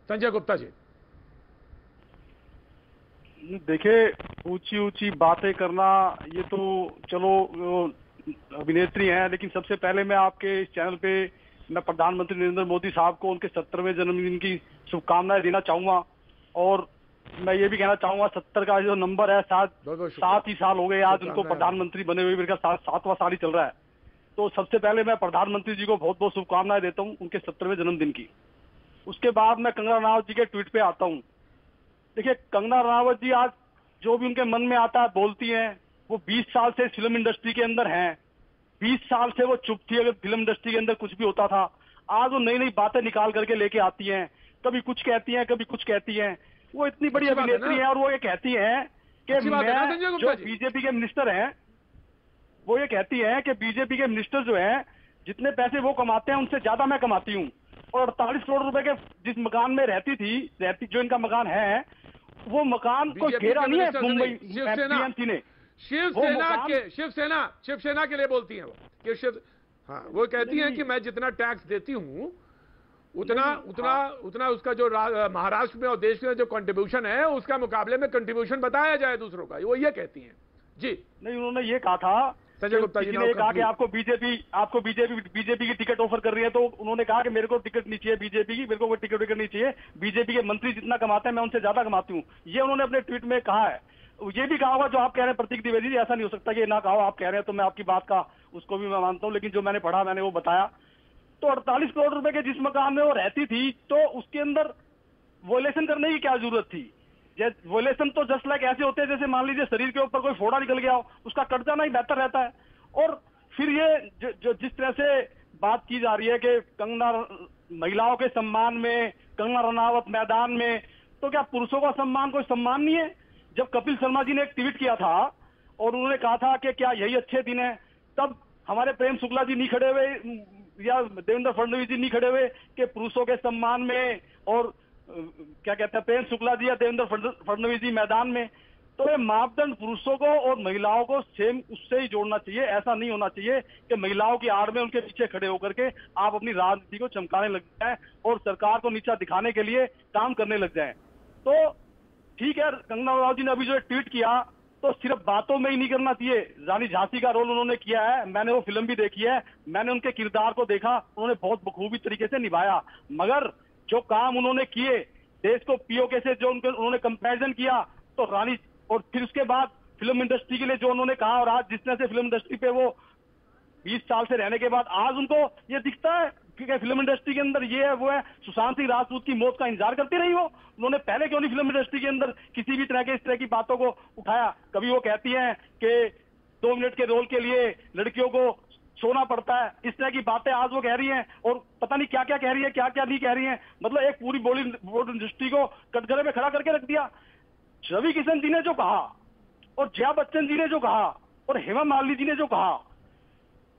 संजय गुप्ता जी। देखिए, ऊंची ऊंची बातें करना, ये तो चलो अभिनेत्री हैं, लेकिन सबसे पहले मैं आपके इस चैनल पे मैं प्रधानमंत्री नरेंद्र मोदी साहब को उनके 70वें जन्मदिन की शुभकामनाएं देना चाहूंगा। और मैं ये भी कहना चाहूंगा, 70 का जो नंबर है, 7 ही साल हो गए आज उनको प्रधानमंत्री बने हुए, मेरे का 7वां साल ही चल रहा है। तो सबसे पहले मैं प्रधानमंत्री जी को बहुत बहुत शुभकामनाएं देता हूँ उनके 70वें जन्मदिन की। उसके बाद मैं कंगना रनावत जी के ट्वीट पे आता हूँ। देखिए, कंगना रनावत जी आज जो भी उनके मन में आता है बोलती हैं। वो 20 साल से फिल्म इंडस्ट्री के अंदर हैं, 20 साल से वो चुप थी अगर फिल्म इंडस्ट्री के अंदर कुछ भी होता था। आज वो नई नई बातें निकाल करके लेके आती हैं, कभी कुछ कहती हैं, कभी कुछ कहती हैं। वो इतनी बड़ी अभिनेत्री है और वो ये कहती हैं कि मैं जो बीजेपी के मिनिस्टर हैं, वो ये कहती हैं कि बीजेपी के मिनिस्टर जो हैं, जितने पैसे वो कमाते हैं उनसे ज्यादा मैं कमाती हूँ। और 48 करोड़ रुपए के जिस मकान में रहती जो इनका मकान है, वो मकान को घेरा नहीं है मुंबई टीएमसी ने। शिवसेना के लिए बोलती हैं वो कि वो कहती हैं कि मैं जितना टैक्स देती हूँ उतना उसका जो महाराष्ट्र में और देश में जो कंट्रीब्यूशन है उसका मुकाबले में कंट्रीब्यूशन बताया जाए दूसरों का, वो ये कहती हैं। जी नहीं, उन्होंने ये कहा था, संजय गुप्ता जी ने कहा कि आपको बीजेपी की टिकट ऑफर कर रही है, तो उन्होंने कहा कि मेरे को टिकट नहीं चाहिए बीजेपी की, मेरे को कोई टिकट नहीं चाहिए। बीजेपी के मंत्री जितना कमाते हैं मैं उनसे ज्यादा कमाती हूँ, ये उन्होंने अपने ट्वीट में कहा है। ये भी कहा होगा जो आप कह रहे हैं प्रतीक द्विवेदी जी, ऐसा नहीं हो सकता कि ना कहा, आप कह रहे हैं तो मैं आपकी बात का उसको भी मैं मानता हूँ, लेकिन जो मैंने पढ़ा मैंने वो बताया। तो 48 करोड़ रुपए के जिस मकान में वो रहती थी, तो उसके अंदर वोलेशन करने की क्या जरूरत थी? वोलेशन तो जस्ट लाइक ऐसे होते हैं जैसे मान लीजिए शरीर के ऊपर कोई फोड़ा निकल गया हो, उसका कट जाना ही बेहतर रहता है। और फिर ये जो जिस तरह से बात की जा रही है कि कंगना महिलाओं के सम्मान में, कंगना रनावत मैदान में, तो क्या पुरुषों का सम्मान कोई सम्मान नहीं है? जब कपिल शर्मा जी ने एक ट्वीट किया था और उन्होंने कहा था कि क्या यही अच्छे दिन है, तब हमारे प्रेम शुक्ला जी नहीं खड़े हुए या देवेंद्र फडणवीस जी नहीं खड़े हुए कि पुरुषों के सम्मान में, और क्या कहते हैं प्रेम शुक्ला जी या देवेंद्र फडणवीस जी मैदान में। तो ये मापदंड पुरुषों को और महिलाओं को सेम उससे ही जोड़ना चाहिए। ऐसा नहीं होना चाहिए कि महिलाओं की आड़ में उनके पीछे खड़े होकर के आप अपनी राजनीति को चमकाने लग जाएं और सरकार को नीचा दिखाने के लिए काम करने लग जाएं। तो ठीक है, कंगना रनावत जी ने अभी जो ट्वीट किया तो सिर्फ बातों में ही नहीं करना चाहिए। रानी झांसी का रोल उन्होंने किया है, मैंने वो फिल्म भी देखी है, मैंने उनके किरदार को देखा, उन्होंने बहुत बखूबी तरीके से निभाया। मगर जो काम उन्होंने किए, देश को पीओके से जो उन्होंने कंपैरिजन किया, तो रानी और फिर उसके बाद फिल्म इंडस्ट्री के लिए जो उन्होंने कहा, और आज जिस तरह से फिल्म इंडस्ट्री पे वो 20 साल से रहने के बाद आज उनको ये दिखता है कि फिल्म इंडस्ट्री के अंदर ये है वो है। सुशांत सिंह राजपूत की मौत का इंतजार करती रही वो, उन्होंने पहले क्यों नहीं फिल्म इंडस्ट्री के अंदर किसी भी तरह के इस तरह की बातों को उठाया। कभी वो कहती हैं कि 2 मिनट के रोल के लिए लड़कियों को सोना पड़ता है, इस तरह की बातें आज वो कह रही हैं, और पता नहीं क्या क्या कह रही है, क्या क्या नहीं कह रही है। मतलब एक पूरी बॉलीवुड इंडस्ट्री को कटघरे में खड़ा करके रख दिया। रवि किशन जी ने जो कहा और जया बच्चन जी ने जो कहा और हेमा मालिनी जी ने जो कहा,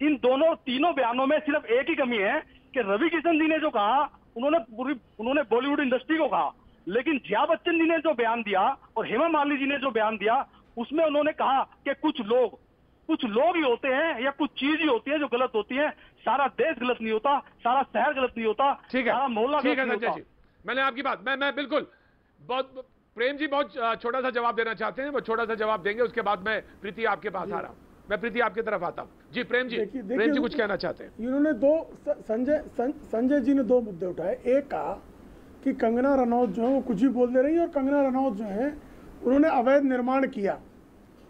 इन तीनों बयानों में सिर्फ एक ही कमी है कि रवि किशन जी ने जो कहा उन्होंने बॉलीवुड इंडस्ट्री को कहा, लेकिन जया बच्चन जी ने जो बयान दिया और हेमा मालिनी जी ने जो बयान दिया उसमें उन्होंने कहा कि कुछ लोग ही होते हैं या कुछ चीज ही होती है जो गलत होती है। सारा देश गलत नहीं होता, सारा शहर गलत नहीं होता, सारा मोहल्ला गलत नहीं होता। मैंने आपकी बात मैं बिल्कुल बहुत प्रेम जी बहुत छोटा सा जवाब देना चाहते हैं, वो छोटा सा जवाब देंगे, उसके बाद मैं प्रीति आपके पास आ रहा हूं। मैं प्रीति आपकी तरफ आता हूं। जी प्रेम जी, प्रेम जी कुछ कहना चाहते हैं। इन्होंने संजय जी ने 2 मुद्दे उठाए। एक कहा कि कंगना रनौत जो है वो कुछ भी बोल दे रही है और कंगना रनौत जो है उन्होंने अवैध निर्माण किया।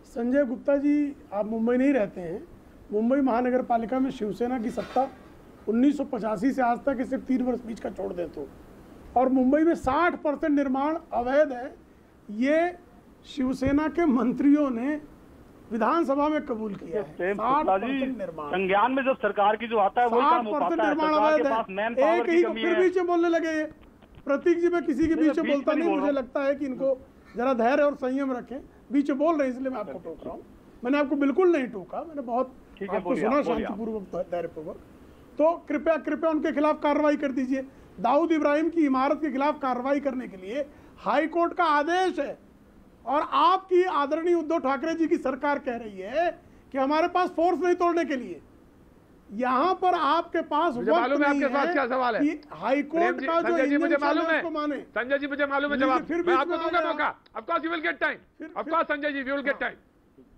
संजय गुप्ता जी, आप मुंबई नहीं रहते हैं, मुंबई महानगर पालिका में शिवसेना की सत्ता 1985 से आज तक सिर्फ 3 वर्ष बीच का छोड़ दे तो, और मुंबई में 60% निर्माण अवैध है। ये शिवसेना के मंत्रियों ने विधानसभा में कबूल किया है। 60% निर्माण संज्ञान में जब सरकार की जो आता है वो 60% निर्माण अवैध है। एक ही को फिर बीच में बोलने लगे। प्रतीक जी, मैं किसी के बीच में बोलता नहीं, मुझे लगता है कि इनको जरा धैर्य और संयम रखें। बीच में बोल रहे हैं इसलिए मैं आपको टोक रहा हूँ। मैंने आपको बिल्कुल नहीं टोका, मैंने बहुत आपको सुना शांतिपूर्वक, धैर्यपूर्वक। तो कृपया उनके खिलाफ कार्रवाई कर दीजिए। दाऊद इब्राहिम की इमारत के खिलाफ कार्रवाई करने के लिए हाई कोर्ट का आदेश है, और आपकी आदरणीय उद्धव ठाकरे जी की सरकार कह रही है कि हमारे पास फोर्स नहीं तोड़ने के लिए। यहाँ पर आपके पास मालूम है आपके पास क्या सवाल है। हाई कोर्ट का जो संजय जी मुझे मालूम है, माने संजय जी मुझे मालूम है जवाब, मैं आपको दूंगा मौका। Of course you will get time, of course Sanjay ji you will get time.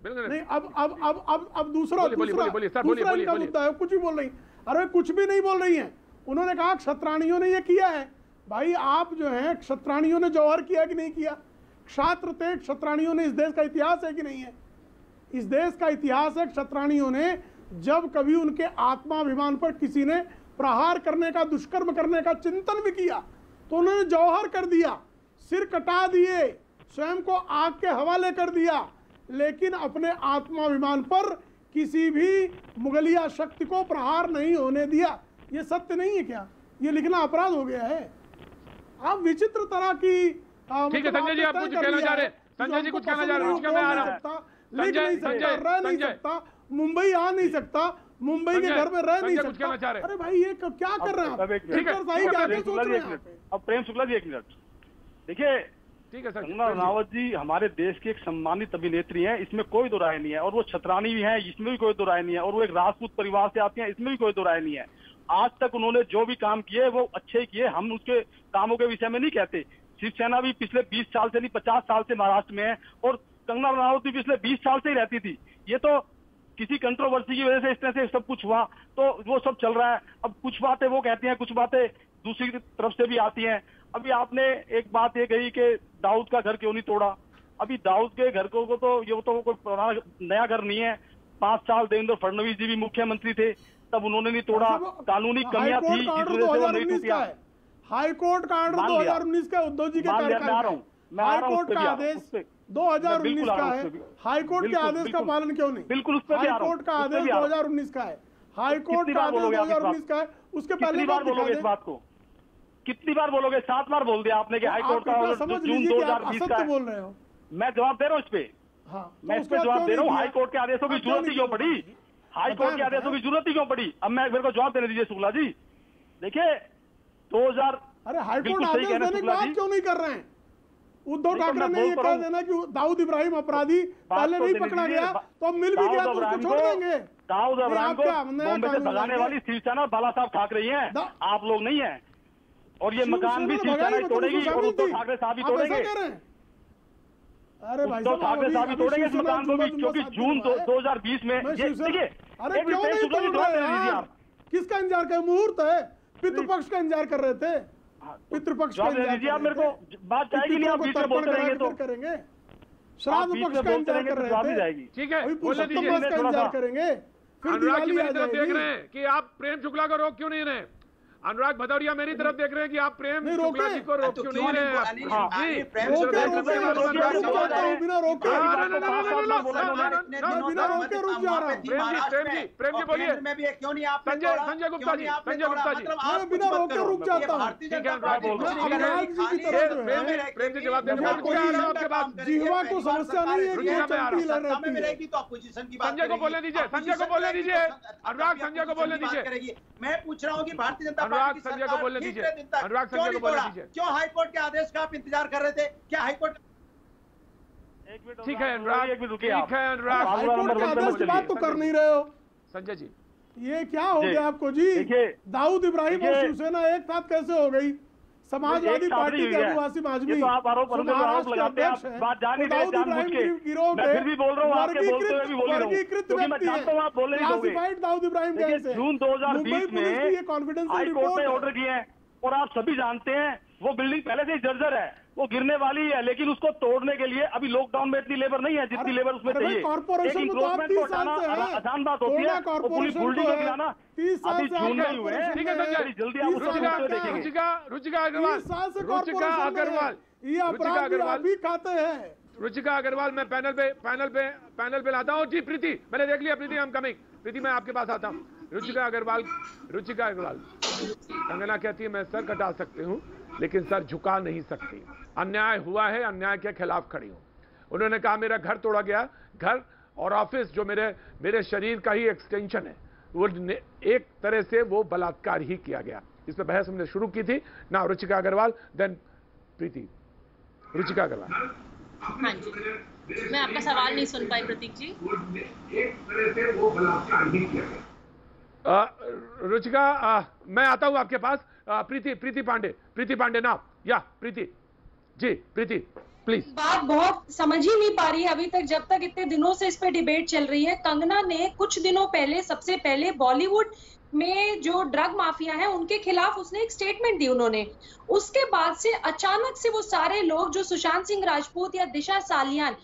नहीं, अब दूसरा मुद्दा है, कुछ भी बोल रही। अरे कुछ भी नहीं बोल रही है। उन्होंने कहा क्षत्राणियों ने ये किया है। भाई आप जो है, क्षत्राणियों ने जौहर किया कि नहीं किया? क्षात्र थे क्षत्राणियों ने। इस देश का इतिहास है कि नहीं है? इस देश का इतिहास है। क्षत्राणियों ने जब कभी उनके आत्माभिमान पर किसी ने प्रहार करने का, दुष्कर्म करने का चिंतन भी किया तो उन्होंने जौहर कर दिया, सिर कटा दिए, स्वयं को आग के हवाले कर दिया, लेकिन अपने आत्माभिमान पर किसी भी मुगलिया शक्ति को प्रहार नहीं होने दिया। ये सत्य नहीं है क्या? ये लिखना अपराध हो गया है। आप विचित्र तरह की ठीक है संजय जी, आप कुछ कहना चाह रहे हैं? संजय जी कुछ कहना चाह रहे हैं? मैं आ रहा हूं। लिख नहीं सकता, रह नहीं सकता, मुंबई आ नहीं सकता, मुंबई के घर में रह नहीं सकता। अरे भाई ये क्या कर रहे हैं आप? अब प्रेम शुक्ला जी 1 मिनट देखिए। ठीक है सर। कंगना रनावत जी हमारे देश की एक सम्मानित अभिनेत्री हैं, इसमें कोई दो राय नहीं है, और वो छतरानी भी हैं, इसमें भी कोई दो राय नहीं है, और वो एक राजपूत परिवार से आती हैं, इसमें भी कोई दो राय नहीं है। आज तक उन्होंने जो भी काम किए वो अच्छे किए, हम उसके कामों के विषय में नहीं कहते। शिवसेना भी पिछले 20 साल से नहीं 50 साल से महाराष्ट्र में है, और कंगना रनावत भी पिछले 20 साल से ही रहती थी। ये तो किसी कंट्रोवर्सी की वजह से इस तरह से सब कुछ हुआ, तो वो सब चल रहा है। अब कुछ बातें वो कहती हैं, कुछ बातें दूसरी तरफ से भी आती हैं। अभी आपने एक बात ये कही कि दाऊद का घर क्यों नहीं तोड़ा। अभी दाऊद के घर को तो ये तो कोई पुराना नया घर नहीं है। 5 साल देवेंद्र फडणवीस जी भी मुख्यमंत्री थे, तब उन्होंने नहीं तोड़ा। कानूनी कमियां थी, इस वजह से वो नहीं टूटा। हाई कोर्ट का ऑर्डर 2019 का उद्धव जी के कार्यकाल में, हाई कोर्ट का आदेश 2019 का है। हाई कोर्ट के आदेश का पालन क्यों नहीं? बिल्कुल उस पर हाई कोर्ट का आदेश 2019 का है। हाई कोर्ट का आदेश 2019 का है। उसके पहले बार बोलोगे इस बात को? कितनी बार बोलोगे? 7 बार बोल दिया आपने कि हाई कोर्ट का ऑर्डर जून 2020 का बोल रहे हो। मैं जवाब दे रहा हूँ इस पे। मैं इस पे जवाब दे रहा हूँ। हाई कोर्ट के आदेशों की जरूरत ही क्यों पड़ी? हाई कोर्ट के आदेशों की जरूरत ही क्यों पड़ी? अब मैं मेरे को जवाब देने दीजिए शुक्ला जी। देखिए 2000 अरे हाई कोर्ट आदेश देने की बात क्यों नहीं कर रहे हैं? उद्धव ठाकरे ने ये कह देना कि दाऊद इब्राहिम अपराधी पहले नहीं पकड़ा गया तो अब मिल भी गया तो उसको छोड़ देंगे। दाऊद इब्राहिम को बॉम्बे से भगाने वाली शिवसेना बाला साहब ठाकरे ही हैं, आप लोग नहीं है। और ये मकान भी शिवसेना ही तोड़ेगी और उद्धव ठाकरे साहब ही तोड़ेंगे। अरे भाई उद्धव ठाकरे साहब ही तोड़ेंगे इस मकान को भी, क्योंकि जून 2020 में देखिए। अरे क्यों नहीं तोड़ रहे हैं? किसका इंतजार कर? मुहूर्त है, पितृपक्ष का इंतजार कर रहे थे। पितृपक्ष का इंतजार आप मेरे को बात चाहेगी नहीं, आप बीच में बोलते रहेंगे तो करेंगे। श्राद्ध पक्ष का इंतजार कर रहे थे। ठीक है, अभी बोलने पुरुषोत्तम दीजिए। मास का इंतजार करेंगे, फिर अनुराग जी दिवाली आ मेरी तरफ देख जाएगी। रहे हैं कि आप प्रेम शुक्ला को रोक क्यों नहीं रहे? अनुराग भदौरिया मेरी तरफ देख रहे हैं कि आप प्रेम नहीं शुक्ला रोके। जी को रोक क्यों नहीं रहे? बिना रोके रोके रुक जा रहा हूँ। प्रेम जी बोलिए। में भी क्यों नहीं आप संजय गुप्ता जी, संजय गुप्ता जी, मैं बिना रोके रुक जाता हूँ। भारतीय जनता पार्टी अनुराग जी की तरफ जो है, प्रेम जी जवाब देने आपके पास जीवा को समस्या नहीं है कि वो चलती रहती है। रहेगी तो अपोजिशन की बात संजय को बोलने दीजिए, संजय को बोलने दीजिए। अनुराग संजय को बोलने दीजिए। करेगी। मैं पूछ रहा हूँ कि भारतीय जनता अनुराग पार्टी की संजय को सरकार बोलने दीजिए। कितने दिन तक अनुराग क्यों संजय नहीं को बोलने तोड़ा? दीजिए। क्यों हाईकोर्ट के आदेश का आप इंतजार कर रहे थे? क्या हाईकोर्ट ठीक है अनुराग, ठीक है अनुराग। हाईकोर्ट के आदेश की बात तो कर नहीं रहे हो संजय जी, ये क्या हो गया आपको जी? दाऊद इब्राहिम और शिवसेना एक साथ कैसे हो गई? समाजवादी पार्टी के आदिवासी आजमी महाराष्ट्र के अध्यक्ष हैं, दाऊद इब्राहिम गिरोह के वर्गीकृत व्यक्ति हैं, क्लासिफाइड दाऊद इब्राहिम गैंग से। जून 2020 में ये कॉन्फिडेंशियल हाईकोर्ट ने रिपोर्ट ऑर्डर किए हैं और आप सभी जानते हैं वो बिल्डिंग पहले से ही जर्जर है, वो गिरने वाली है, लेकिन उसको तोड़ने के लिए अभी लॉकडाउन में इतनी लेबर नहीं है जितनी लेबर उसमें चाहिए। कॉर्पोरेशन में तो आप 30 साल से हैं, आसान बात होती है, कॉर्पोरेशन फुल को गिराना 30 साल अभी से जून में ही हुए हैं। ठीक है संजय, जल्दी आप देखेंगे। रुचिका अग्रवाल, 30 साल से रुचिका अग्रवाल, ये अपराध भी आप ही खाते हैं। रुचिका अग्रवाल मैं पैनल पे लाता हूँ जी। प्रीति, मैंने देख लिया। प्रीति, हम कमिंग। प्रीति, मैं आपके पास आता हूँ। रुचिका अग्रवाल, कंगना कहती है मैं सर कटा सकती हूँ लेकिन सर झुका नहीं सकती। अन्याय हुआ है, अन्याय के खिलाफ खड़ी हूँ। उन्होंने कहा मेरा घर तोड़ा गया, घर और ऑफिस जो मेरे शरीर का ही एक्सटेंशन है, वो एक तरह से वो बलात्कार ही किया गया। इस पर बहस हमने शुरू की थी ना। रुचिका अग्रवाल, देन प्रीति। रुचिका अग्रवाल। हाँ जी, मैं आपका सवाल नहीं सुन पाई प्रतीक जी। एक तरह से वो बलात्कार ही किया गया। रुचिका, मैं आता हूं आपके पास। प्रीति पांडे ना, या प्रीति जी, प्रीति प्लीज। बात बहुत समझ ही नहीं पा रही है अभी तक, जब तक इतने दिनों से इस पे डिबेट चल रही है। कंगना ने कुछ दिनों पहले, सबसे पहले बॉलीवुड में जो ड्रग माफिया है उनके खिलाफ उसने एक स्टेटमेंट दी उन्होंने। उसके बाद से अचानक से वो सारे लोग जो सुशांत सिंह राजपूत या दिशा सालियान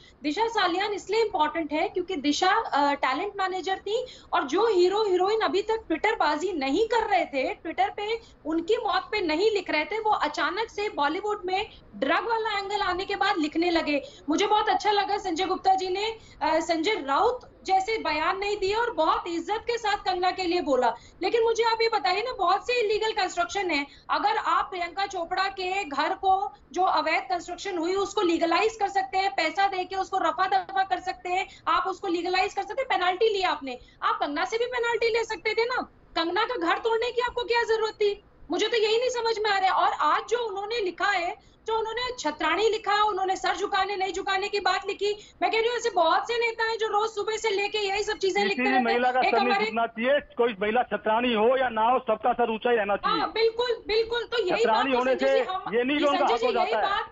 इसलिए इंपॉर्टेंट है क्योंकि दिशा टैलेंट मैनेजर थी, और जो हीरो हीरोइन अभी तक ट्विटर बाजी नहीं कर रहे थे, ट्विटर पे उनकी मौत पे नहीं लिख रहे थे, वो अचानक से बॉलीवुड में ड्रग वाला एंगल आने के बाद लिखने लगे। मुझे बहुत अच्छा लगा संजय गुप्ता जी ने संजय राउत जैसे बयान नहीं दिए और बहुत इज्जत के साथ कंगना के लिए बोला। लेकिन मुझे आप ये बताइए ना, बहुत से इलीगल कंस्ट्रक्शन है, अगर आप प्रियंका चोपड़ा के घर को जो अवैध कंस्ट्रक्शन हुई उसको लीगलाइज कर सकते हैं, पैसा देके उसको रफा दफा कर सकते हैं, आप उसको लीगलाइज कर सकते हैं। पेनाल्टी लिया आपने, आप कंगना से भी पेनाल्टी ले सकते थे ना। कंगना का घर तोड़ने की आपको क्या जरूरत थी? मुझे तो यही नहीं समझ में आ रहा है। और आज जो उन्होंने लिखा है, जो उन्होंने छत्राणी लिखा, उन्होंने सर झुकाने नहीं झुकाने की बात लिखी। मैं कह रही हूँ ऐसे बहुत से नेता हैं जो रोज सुबह से लेके यही सब चीजें लिखते रहते हैं। महिला का सर नहीं झुकना चाहिए, कोई महिला छत्राणी हो या ना हो, सबका सर ऊंचा ही रहना चाहिए। बिल्कुल। तो यही छत्राणी होने से ये नहीं लोगों का हक हो जाता है।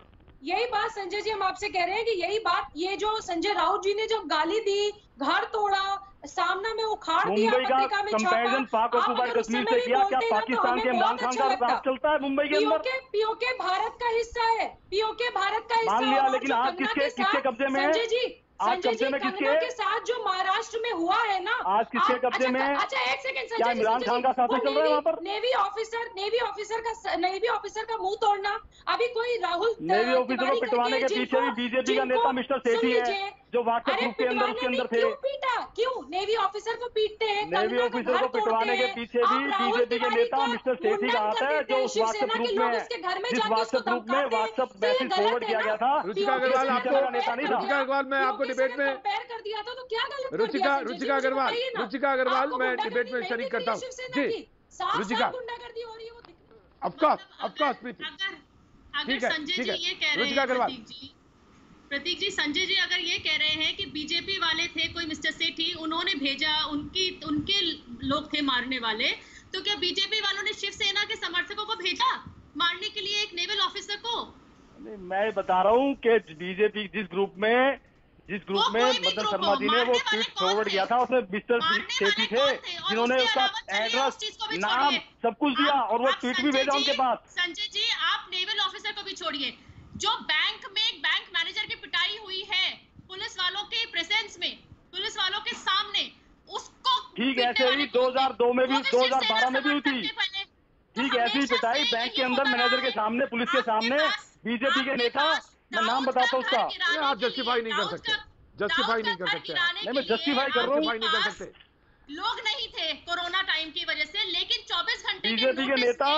यही बात संजय जी हम आपसे कह रहे हैं कि यही बात, ये जो संजय राउत जी ने जो गाली दी, घर तोड़ा, सामना में उखाड़ दिया, पत्रिका में कंपैरिजन पाक और सूबा कश्मीर से किया, क्या पाकिस्तान के इमरान खान का राज चलता है मुंबई के अंदर? पीओके भारत का हिस्सा है, पीओके भारत का हिस्सा मान लिया, लेकिन आज किसके कब्जे में है? संजय जी, किसके के साथ जो महाराष्ट्र में हुआ है ना, आज किसके कब्जे में है? अच्छा एक सेकंड क्या इमरान खान का शासन चल रहा है वहाँ पर? नेवी ऑफिसर का मुंह तोड़ना। अभी कोई राहुल नेवी ऑफिसर को पिटवाने के पीछे भी बीजेपी का नेता मिस्टर सेठी है, जो व्हाट्सएप ग्रुप के अंदर उसके अंदर थे। क्यों नेवी ऑफिसर को पीटते हैं? नेवी ऑफिसर को पिटवाने के पीछे भी बीजेपी के नेता मिस्टर सेठी का हाथ है, जो उस व्हाट्सएप ग्रुप में, जिस व्हाट्सएप ग्रुप में व्हाट्सएप मैसेज फॉरवर्ड किया गया था। रुचिका अग्रवाल, रुचिका अग्रवाल, मैं आपको डिबेट में कर दिया था तो क्या गलत? रुचिका अग्रवाल मैं डिबेट में शरीक करता हूँ जी। रुचिका, ऑफकोर्स प्रीति, अगर संजय जी ये कह रहे हैं, प्रतीक जी संजय जी अगर ये कह रहे हैं कि बीजेपी वाले थे, कोई मिस्टर सेठी उन्होंने भेजा, उनके लोग थे मारने वाले, तो क्या बीजेपी वालों ने शिवसेना के समर्थकों को भेजा मारने के लिए एक नेवल ऑफिसर को? मैं बता रहा हूँ कि बीजेपी जिस ग्रुप में मदन शर्मा जी ने वो ट्वीट फॉरवर्ड किया था, उसमें मिस्टर सेठी थे जिन्होंने उसका एड्रेस, नाम सब कुछ दिया और वो ट्वीट भी भेजा उनके पास। संजय जी आप नेवल ऑफिसर को भी छोड़िए, जो बैंक में एक बैंक मैनेजर की पिटाई हुई है पुलिस वालों के प्रेजेंस में, पुलिस वालों के सामने उसको ठीक है, ऐसे ही 2002 में भी 2012 में भी हुई थी। ठीक है, ऐसी ही पिटाई बैंक के अंदर मैनेजर के सामने, पुलिस के सामने, बीजेपी के नेता, मैं नाम बताता हूँ उसका। आप जस्टिफाई नहीं कर सकते, जस्टिफाई नहीं कर सकते। नहीं, मैं जस्टिफाई कर रहा हूँ। नहीं कर सकते। लोग नहीं थे कोरोना टाइम की वजह से, लेकिन 24 घंटे बीजेपी के नेता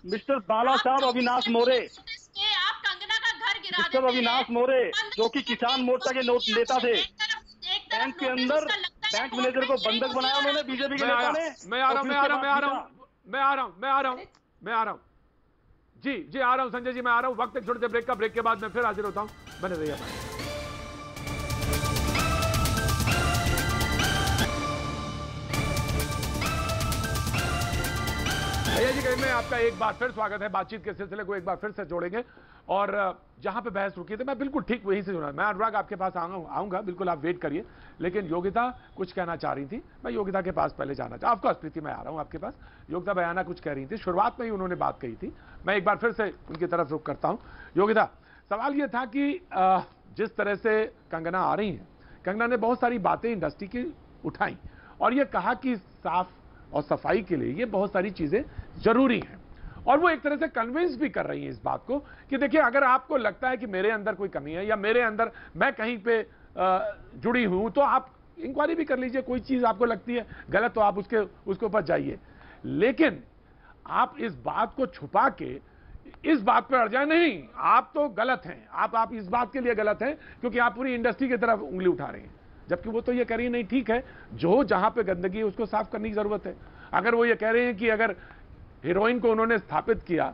मिस्टर बाला साहब अविनाश मोरे, आप कंगना का घर गिरा देते मिस्टर अविनाश मोरे जो कि किसान मोर्चा के नेता थे, बैंक के अंदर बैंक मैनेजर को बंधक बनाया उन्होंने बीजेपी के नेता ने। मैं आ रहा हूँ जी आ रहा हूँ संजय जी, मैं आ रहा हूँ। वक्त एक छोटे से ब्रेक का, ब्रेक के बाद मैं फिर हाजिर होता हूँ। बने रहिए। भैया जी में आपका एक बार फिर स्वागत है। बातचीत के सिलसिले को एक बार फिर से जोड़ेंगे और जहां पे बहस रुकी थी मैं बिल्कुल ठीक वहीं से जुड़ा। मैं अनुराग आपके पास आऊंगा, बिल्कुल आप वेट करिए। लेकिन योगिता कुछ कहना चाह रही थी, मैं योगिता के पास पहले जाना चाहता। ऑफकोर्स प्रीति मैं आ रहा हूं आपके पास। योगिता बयाना कुछ कह रही थी, शुरुआत में ही उन्होंने बात कही थी, मैं एक बार फिर से उनकी तरफ रुख करता हूं। योगिता, सवाल यह था कि जिस तरह से कंगना आ रही है, कंगना ने बहुत सारी बातें इंडस्ट्री की उठाई और ये कहा कि साफ और सफाई के लिए ये बहुत सारी चीजें जरूरी हैं और वो एक तरह से कन्विंस भी कर रही हैं इस बात को कि देखिए अगर आपको लगता है कि मेरे अंदर कोई कमी है या मेरे अंदर मैं कहीं पे जुड़ी हूं तो आप इंक्वायरी भी कर लीजिए। कोई चीज आपको लगती है गलत तो आप उसके ऊपर जाइए, लेकिन आप इस बात को छुपा के इस बात पर अड़ जाए नहीं आप तो गलत हैं, आप इस बात के लिए गलत हैं क्योंकि आप पूरी इंडस्ट्री की तरफ उंगली उठा रहे हैं, जबकि वो तो ये कह रही है नहीं ठीक है, जो जहां पे गंदगी है उसको साफ करने की जरूरत है। अगर वो ये कह रहे हैं कि अगर हीरोइन को उन्होंने स्थापित किया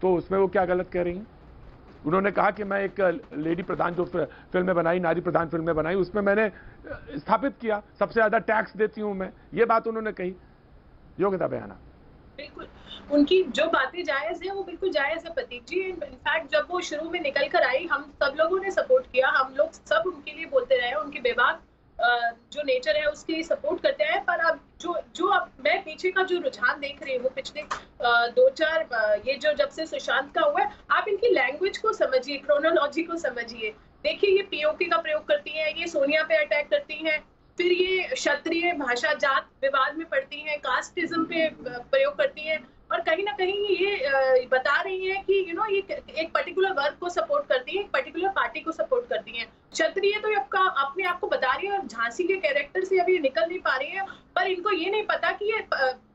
तो उसमें वो क्या गलत कह रही हैं? उन्होंने कहा कि मैं एक लेडी प्रधान जो फिल्में बनाई, नारी प्रधान फिल्में बनाई, उसमें मैंने स्थापित किया, सबसे ज्यादा टैक्स देती हूं मैं, ये बात उन्होंने कही। योगिता बयाना बिल्कुल उनकी जो बातें जायज है वो बिल्कुल जायज है प्रतीक जी। इनफैक्ट जब वो शुरू में निकल कर आई हम सब लोगों ने सपोर्ट किया, हम लोग सब उनके लिए बोलते रहे, उनकी बेबाक जो नेचर है उसके लिए सपोर्ट करते हैं। पर अब जो अब मैं पीछे का जो रुझान देख रही हूँ पिछले 2-4 ये जो जब से सुशांत का हुआ है, आप इनकी लैंग्वेज को समझिए, क्रोनोलॉजी को समझिए। देखिए ये पीओके का प्रयोग करती हैं, ये सोनिया पे अटैक करती हैं, फिर ये क्षत्रिय भाषा जात विवाद में पड़ती हैं, कास्टिज्म पे प्रयोग करती हैं और कहीं ना कहीं ये बता रही है कि ये एक पर्टिकुलर वर्ग को सपोर्ट करती है, एक पर्टिकुलर पार्टी को सपोर्ट करती है। क्षत्रिय तो अपने आप को बता रही है और झांसी के कैरेक्टर से अभी निकल नहीं पा रही है, पर इनको ये नहीं पता कि ये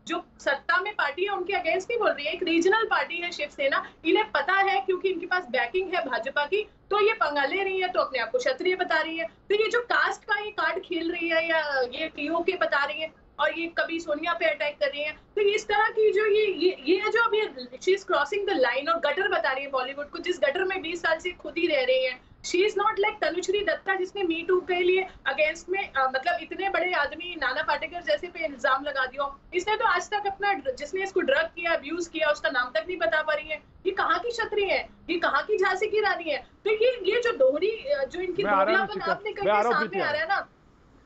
जो सत्ता में पार्टी है उनके अगेंस्ट नहीं बोल रही है, एक रीजनल पार्टी है शिवसेना, इन्हें पता है क्योंकि इनके पास बैकिंग है भाजपा की, तो ये पंगा ले रही है, तो अपने आप को क्षत्रिय बता रही है। तो ये जो कास्ट का ये कार्ड खेल रही है या ये पीओके बता रही है और ये कभी सोनिया पे अटैक कर रही है, तो इस तरह की जो ये जो अभी she is crossing the line और गटर बता रही है बॉलीवुड को, जिस गटर में 20 साल से खुद ही रह रही है। She is not like Tanushree Dutta जिसने मी टू के लिए अगेंस्ट में मतलब इतने बड़े आदमी नाना पाटेकर जैसे पे इल्जाम लगा दिया। इसने तो आज तक अपना जिसने इसको ड्रग किया, अब्यूज किया, उसका नाम तक नहीं बता पा रही है। ये कहाँ की क्षत्रिय है, ये कहाँ की झांसी की रानी है? तो ये जो दोहरी जो इनकी दोगलापन आप निकल के सामने आ रहा है ना,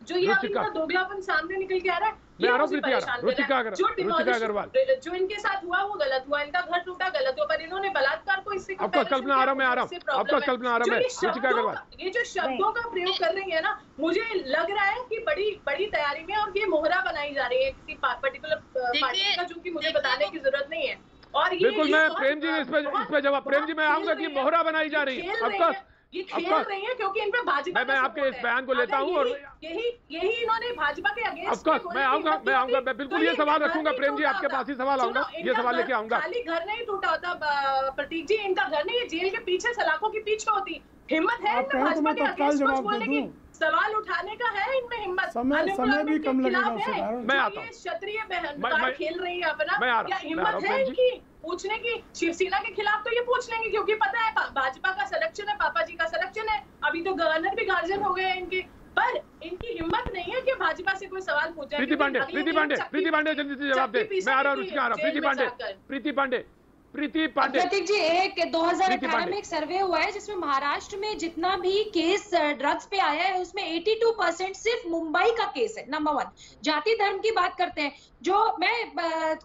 जो ये इनका दोगलापन सामने निकल के आ रहा है, जो इनके साथ हुआ वो गलत हुआ, इनका घर टूटा गलत हुआ, पर इन्होंने बलात्कार को इससे कल्पना आ रहा ये जो शब्दों का प्रयोग कर रही है ना, मुझे लग रहा है कि बड़ी तैयारी में और ये मोहरा बनाई जा रही है किसी पर्टिकुलर पार्टी का, जो कि मुझे बताने की जरूरत नहीं है। और ये बिल्कुल मैं प्रेम जी इस पे जवाब, प्रेम जी मैं आऊंगा कि मोहरा बनाई जा रही है, ये खेल रही है क्योंकि इन पे भाजपा मैं आपके इस बयान को लेता हूं और यही इन्होंने भाजपा के अगेंस्ट मैं आऊंगा मैं बिल्कुल ये सवाल रखूंगा प्रेम जी, आपके पास ही सवाल आऊंगा, ये सवाल लेके आऊंगा। खाली घर नहीं टूटा होता प्रतीक जी, इनका घर नहीं, जेल के पीछे सलाखों के पीछे होती। हिम्मत है इनमें भाजपा के अगेंस्ट कुछ बोलने की, सवाल उठाने का है इनमें हिम्मत। समय भी कम लगेगा। मैं आता हूं, क्षत्रिय बहन खेल रही है अपना, क्या हिम्मत है इनकी पूछने की? शिवसेना के खिलाफ तो ये पूछ लेंगे क्योंकि पता है भाजपा का सिलेक्शन है, पापा जी का सिलेक्शन है, अभी तो गवर्नर भी गार्जियन हो गए हैं इनके, पर इनकी हिम्मत नहीं है कि भाजपा से कोई सवाल पूछे। प्रीति पांडे जल्दी से जवाब दे, मैं आ रहा हूं, रुचिका आ रहा हूं। प्रीति पांडे प्रीति पांडे। प्रतीक जी, एक 2018 में एक सर्वे हुआ है जिसमें महाराष्ट्र में जितना भी केस ड्रग्स पे आया है उसमें 82% सिर्फ मुंबई का केस है। नंबर 1, जाति धर्म की बात करते हैं, जो मैं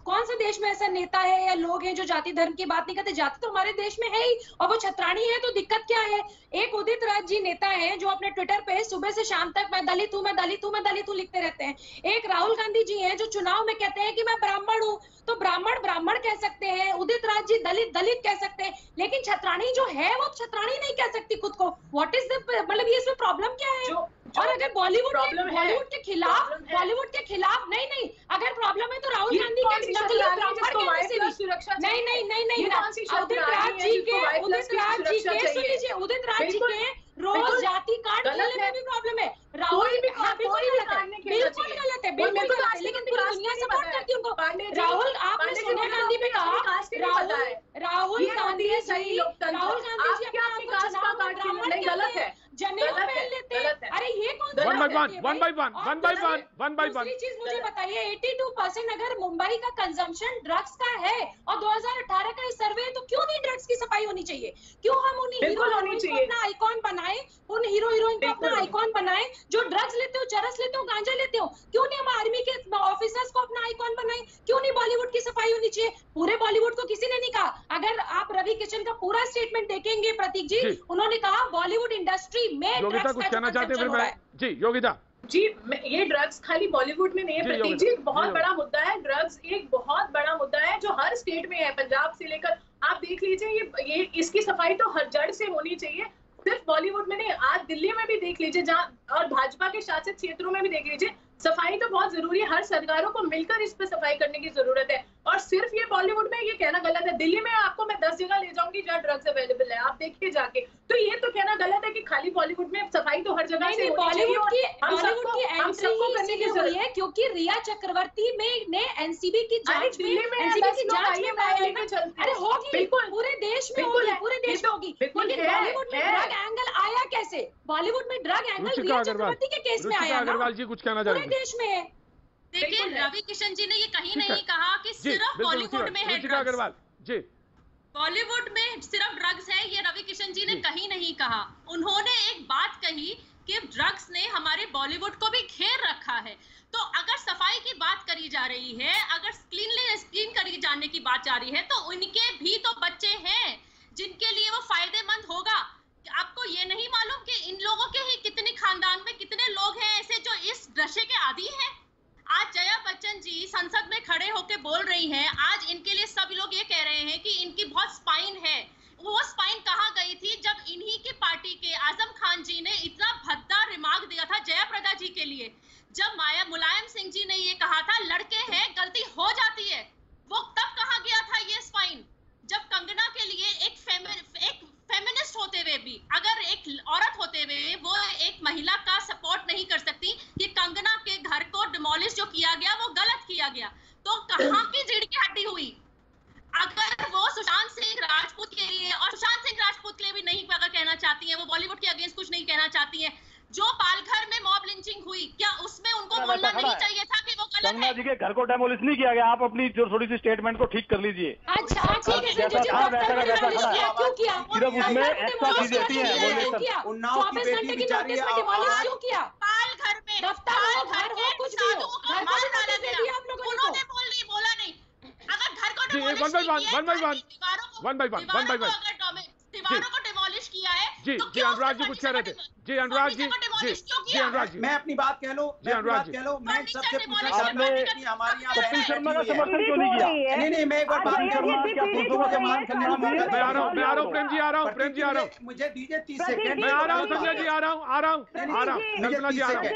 कौन सा देश में ऐसा नेता है या लोग हैं जो जाति धर्म की बात नहीं करते? जाति तो हमारे देश में है ही, और वो छत्राणी है तो दिक्कत क्या है? एक उदित राज जी नेता है जो अपने ट्विटर पे सुबह से शाम तक मैं दलित हूं, मैं दलित हूं, मैं दलित हूं लिखते रहते हैं। एक राहुल गांधी जी हैं जो चुनाव में कहते हैं कि मैं ब्राह्मण हूं, तो ब्राह्मण ब्राह्मण कह सकते हैं, उदित राज जी दलित दलित कह सकते हैं, लेकिन छत्राणी जो है वो छत्राणी नहीं कह सकती खुद को। व्हाट इज द मतलब ये इसमें प्रॉब्लम क्या है? और अगर बॉलीवुड के खिलाफ नहीं, अगर प्रॉब्लम है तो राहुल गांधी के नकली ब्राह्मण के उदित राज जी के रोज जाति कार्ड खेलने में भी प्रॉब्लम है। राहुल बिल्कुल गलत है, लेकिन पूरी दुनिया सपोर्ट करती है उनको। राहुल, आपने सोनिया गांधी पे कहा, राहुल गांधी जी अपने कास्ट का कार्ड खेलने गलत है, जनेऊ पहन लेते हैं। अरे ये कौन सा वन बाय वन चीज मुझे बताइए, 82% अगर मुंबई का कंजम्पशन ड्रग्स का है और 2018 का सर्वे है तो क्यों नहीं ड्रग्स की सफाई होनी चाहिए? क्यों हम उन हीरो हीरोइन को अपना आइकॉन बनाए, उन हीरो हीरोइन को अपना आइकॉन बनाए जो ड्रग्स लेते हो, चरस लेते हो, गांजा लेते हो? क्यों नहीं हम आर्मी के ऑफिसर्स को अपना आइकॉन बनाए? क्यों नहीं बॉलीवुड की सफाई होनी चाहिए? पूरे बॉलीवुड को किसी ने नहीं कहा। अगर आप रवि किशन का पूरा स्टेटमेंट देखेंगे प्रतीक जी, उन्होंने कहा बॉलीवुड इंडस्ट्री में योगिता कुछ कहना चाहते हैं? फिर मैं जी योगिता जी, ये ड्रग्स खाली बॉलीवुड में नहीं है प्रतीक जी, एक बहुत बड़ा मुद्दा है। ड्रग्स एक बहुत बड़ा मुद्दा है जो हर स्टेट में है, पंजाब से लेकर आप देख लीजिए। ये इसकी सफाई तो हर जड़ से होनी चाहिए, सिर्फ बॉलीवुड में नहीं। आज दिल्ली में भी देख लीजिए, जहाँ और भाजपा के शासित क्षेत्रों में भी देख लीजिए, सफाई तो बहुत जरूरी है। हर सरकारों को मिलकर इस पे सफाई करने की जरूरत है, और सिर्फ ये बॉलीवुड में ये कहना गलत है। दिल्ली में आपको मैं 10 जगह ले जाऊंगी जहाँ ड्रग्स अवेलेबल है, आप देखिए जाके। तो ये तो कहना गलत है कि खाली बॉलीवुड में सफाई तो हर जगह से बॉलीवुड की एंट्री करने की जरूरत है, क्योंकि रिया चक्रवर्ती ने एनसीबी की जांच में अरे होगी, पूरे देश में होगी, पूरे देश में होगी, लेकिन बॉलीवुड में ड्रग एंगल आया कैसे? बॉलीवुड में ड्रग एंगल रिया चक्रवर्ती के केस में आया। अग्रवाल जी कुछ कहना चाहेंगे? देश में है। देखिए, रवि किशन जी ने ये कहीं नहीं कहा कि सिर्फ बॉलीवुड में है ड्रग्स। अग्रवाल जी, बॉलीवुड में सिर्फ ड्रग्स है, ये रवि किशन जी ने कहीं नहीं कहा। उन्होंने एक बात कही कि ड्रग्स ने हमारे बॉलीवुड को भी घेर रखा है। तो अगर सफाई की बात करी जा रही है, अगर क्लीन करी जाने की बात जा रही है, तो उनके भी तो बच्चे हैं जिनके लिए वो फायदेमंद होगा। आपको ये नहीं मालूम कि इन लोगों के ही कितने खानदान में कितने लोग हैं ऐसे जो इस नशे के आदी हैं? आज जया बच्चन जी संसद में खड़े होकर बोल रही हैं, आज इनके लिए सब लोग ये कह रहे हैं कि इनकी बहुत स्पाइन है। वो स्पाइन कहाँ गई थी जब इन्हीं की पार्टी के आजम खान जी ने इतना भद्दा रिमार्क दिया था जयाप्रदा जी के लिए? जब मुलायम सिंह जी ने ये कहा था लड़के हैं गलती हो जाती है, वो तब कहाँ गया था ये स्पाइन? जब कंगना के लिए एक फेमिनिस्ट होते हुए भी, अगर एक औरत होते हुए वो एक महिला का सपोर्ट नहीं कर सकती कि कंगना के घर को डिमोलिश जो किया गया वो गलत किया गया, तो कहाँ की रीढ़ की हड्डी हुई? अगर वो सुशांत सिंह राजपूत के लिए और सुशांत सिंह राजपूत के लिए भी नहीं अगर कहना चाहती है, वो बॉलीवुड के अगेंस्ट कुछ नहीं कहना चाहती है, जो पालघर में मॉब लिंचिंग हुई, क्या उसमें उनको बोलना नहीं चाहिए था कि वो गलत है? कंगना जी के घर को डेमोलिश नहीं किया गया। आप अपनी जो थोड़ी सी स्टेटमेंट को ठीक कर लीजिए। अच्छा ठीक है, जैसा था वैसा का वैसा खड़ा। क्यों किया? सिर्फ उसमें एक्स्ट्रा चीजें आती हैं। उन्नाव की बेटी बेचारी क्यों किया? पालघर में दफ्तर हो कुछ भी हो, घर मार डाला गया, उन्होंने बोला नहीं। अगर घर को दीवारों को डिमोलिश किया है जी तो जी अनुराग जी कुछ कह रहे थे। जी अनुराग जी, जी अनुराग जी, मैं अपनी बात कह लो, मैं सबसे पूछना चाहता हूँ कि हमारे यहाँ कपिल शर्मा का समर्थन क्यों नहीं किया? नहीं मैं एक बार बात करूँ, मैं आ रहा हूँ प्रेम जी, आ रहा हूँ मुझे दीजिए 30 सेकंड। मैं आ रहा हूँ संजय जी, आ रहा हूँ कल्पना जी, आ रहा हूँ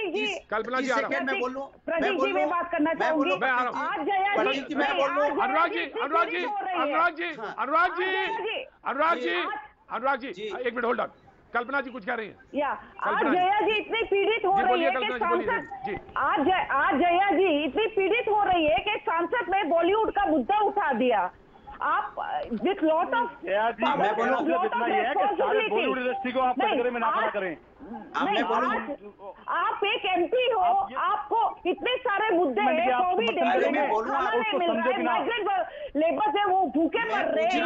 कल्पना जी, आ रहा हूँ। मैं बोल लूँ, मैं बात करना चाहूंगी। मैं आ रहा हूँ अनुराग जी, एक मिनट होल्ड ऑन। कल्पना जी कुछ कह रही हैं? आज जया जी इतनी पीड़ित हो रही है कि सांसद आज जया जी इतनी पीड़ित हो रही है कि सांसद ने बॉलीवुड का मुद्दा उठा दिया। आप विथ लॉट ऑफ मैं बोलूं सिर्फ इतना ही है कि सारे बॉलीवुड इंडस्ट्री को आप कटघरे में ना खड़ा करें। आप एक MP हो, आपको इतने सारे मुद्दे हैं, कोविड है, खाना नहीं मिल रहा है, माइग्रेंट लेबर है वो भूखे मर रहे हैं।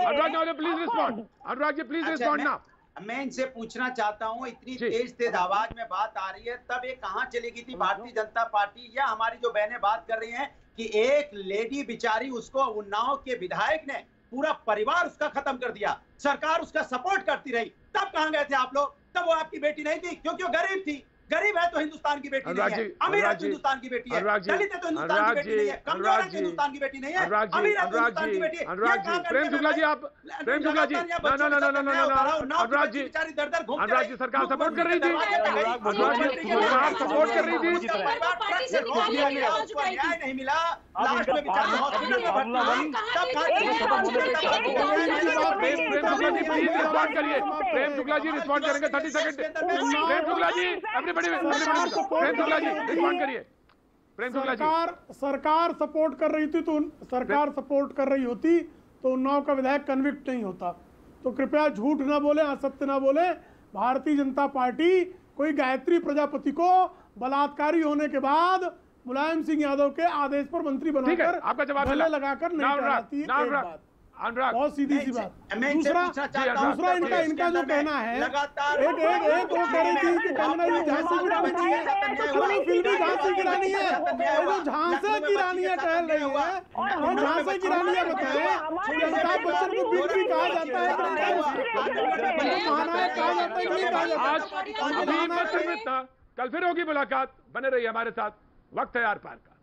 Anurag please respond, Anurag ji please respond ना। मैं इनसे पूछना चाहता हूँ, इतनी तेज आवाज में बात आ रही है, तब ये कहाँ चली गई थी भारतीय जनता पार्टी या हमारी जो बहनें बात कर रही हैं कि एक लेडी बिचारी, उसको उन्नाव के विधायक ने पूरा परिवार उसका खत्म कर दिया, सरकार उसका सपोर्ट करती रही, तब कहाँ गए थे आप लोग? तब वो आपकी बेटी नहीं थी, क्योंकि वो गरीब थी। गरीब है तो हिंदुस्तान की बेटी नहीं है, अमीर है तो हिंदुस्तान की बेटी है, दलित है तो हिंदुस्तान की बेटी नहीं है, कमजोर है तो हिंदुस्तान की बेटी नहीं है, अमीर है तो हिंदुस्तान की बेटी है। अनुराग जी, प्रेम शुक्ला जी, आप प्रेम शुक्ला जी, अनुराग जी, अनुराग जी सरकार सपोर्ट कर रही थी, सरकार सपोर्ट कर रही थी, न्याय नहीं मिला, लास्ट में बेचारे हॉस्पिटल में भर्ती, प्रेम शुक्ला जी प्लीज रिस्पॉन्ड करिए, प्रेम शुक्ला जी रिस्पॉन्ड करेंगे 30 सेकंड, प्रेम शुक्ला जी सरकार सपोर्ट कर रही थी, तो सरकार सपोर्ट कर रही होती तो उन्नाव का विधायक कन्विक्ट नहीं होता। तो कृपया झूठ ना बोले, असत्य ना बोले। भारतीय जनता पार्टी कोई गायत्री प्रजापति को बलात्कारी होने के बाद मुलायम सिंह यादव के आदेश पर मंत्री बनाकर आपका जवाब लगाकर नहीं कराती है। अनुराग बहुत सीधी सी बात। दूसरा इनका जो कहना है, एक वो कह रही थी कि कंगना जी झांसी की रानी है, अपनी फिल्मी झांसी की रानी है, जो झांसी की रानी है टहल रही है, वो झांसी की रानी है। बताए अमिताभ बच्चन को बिग बी कहा जाता है, महानायक कहा जाता है कि नहीं कहा जाता? कल फिर होगी मुलाकात, बने रहिए हमारे साथ। वक्त है आर पार का।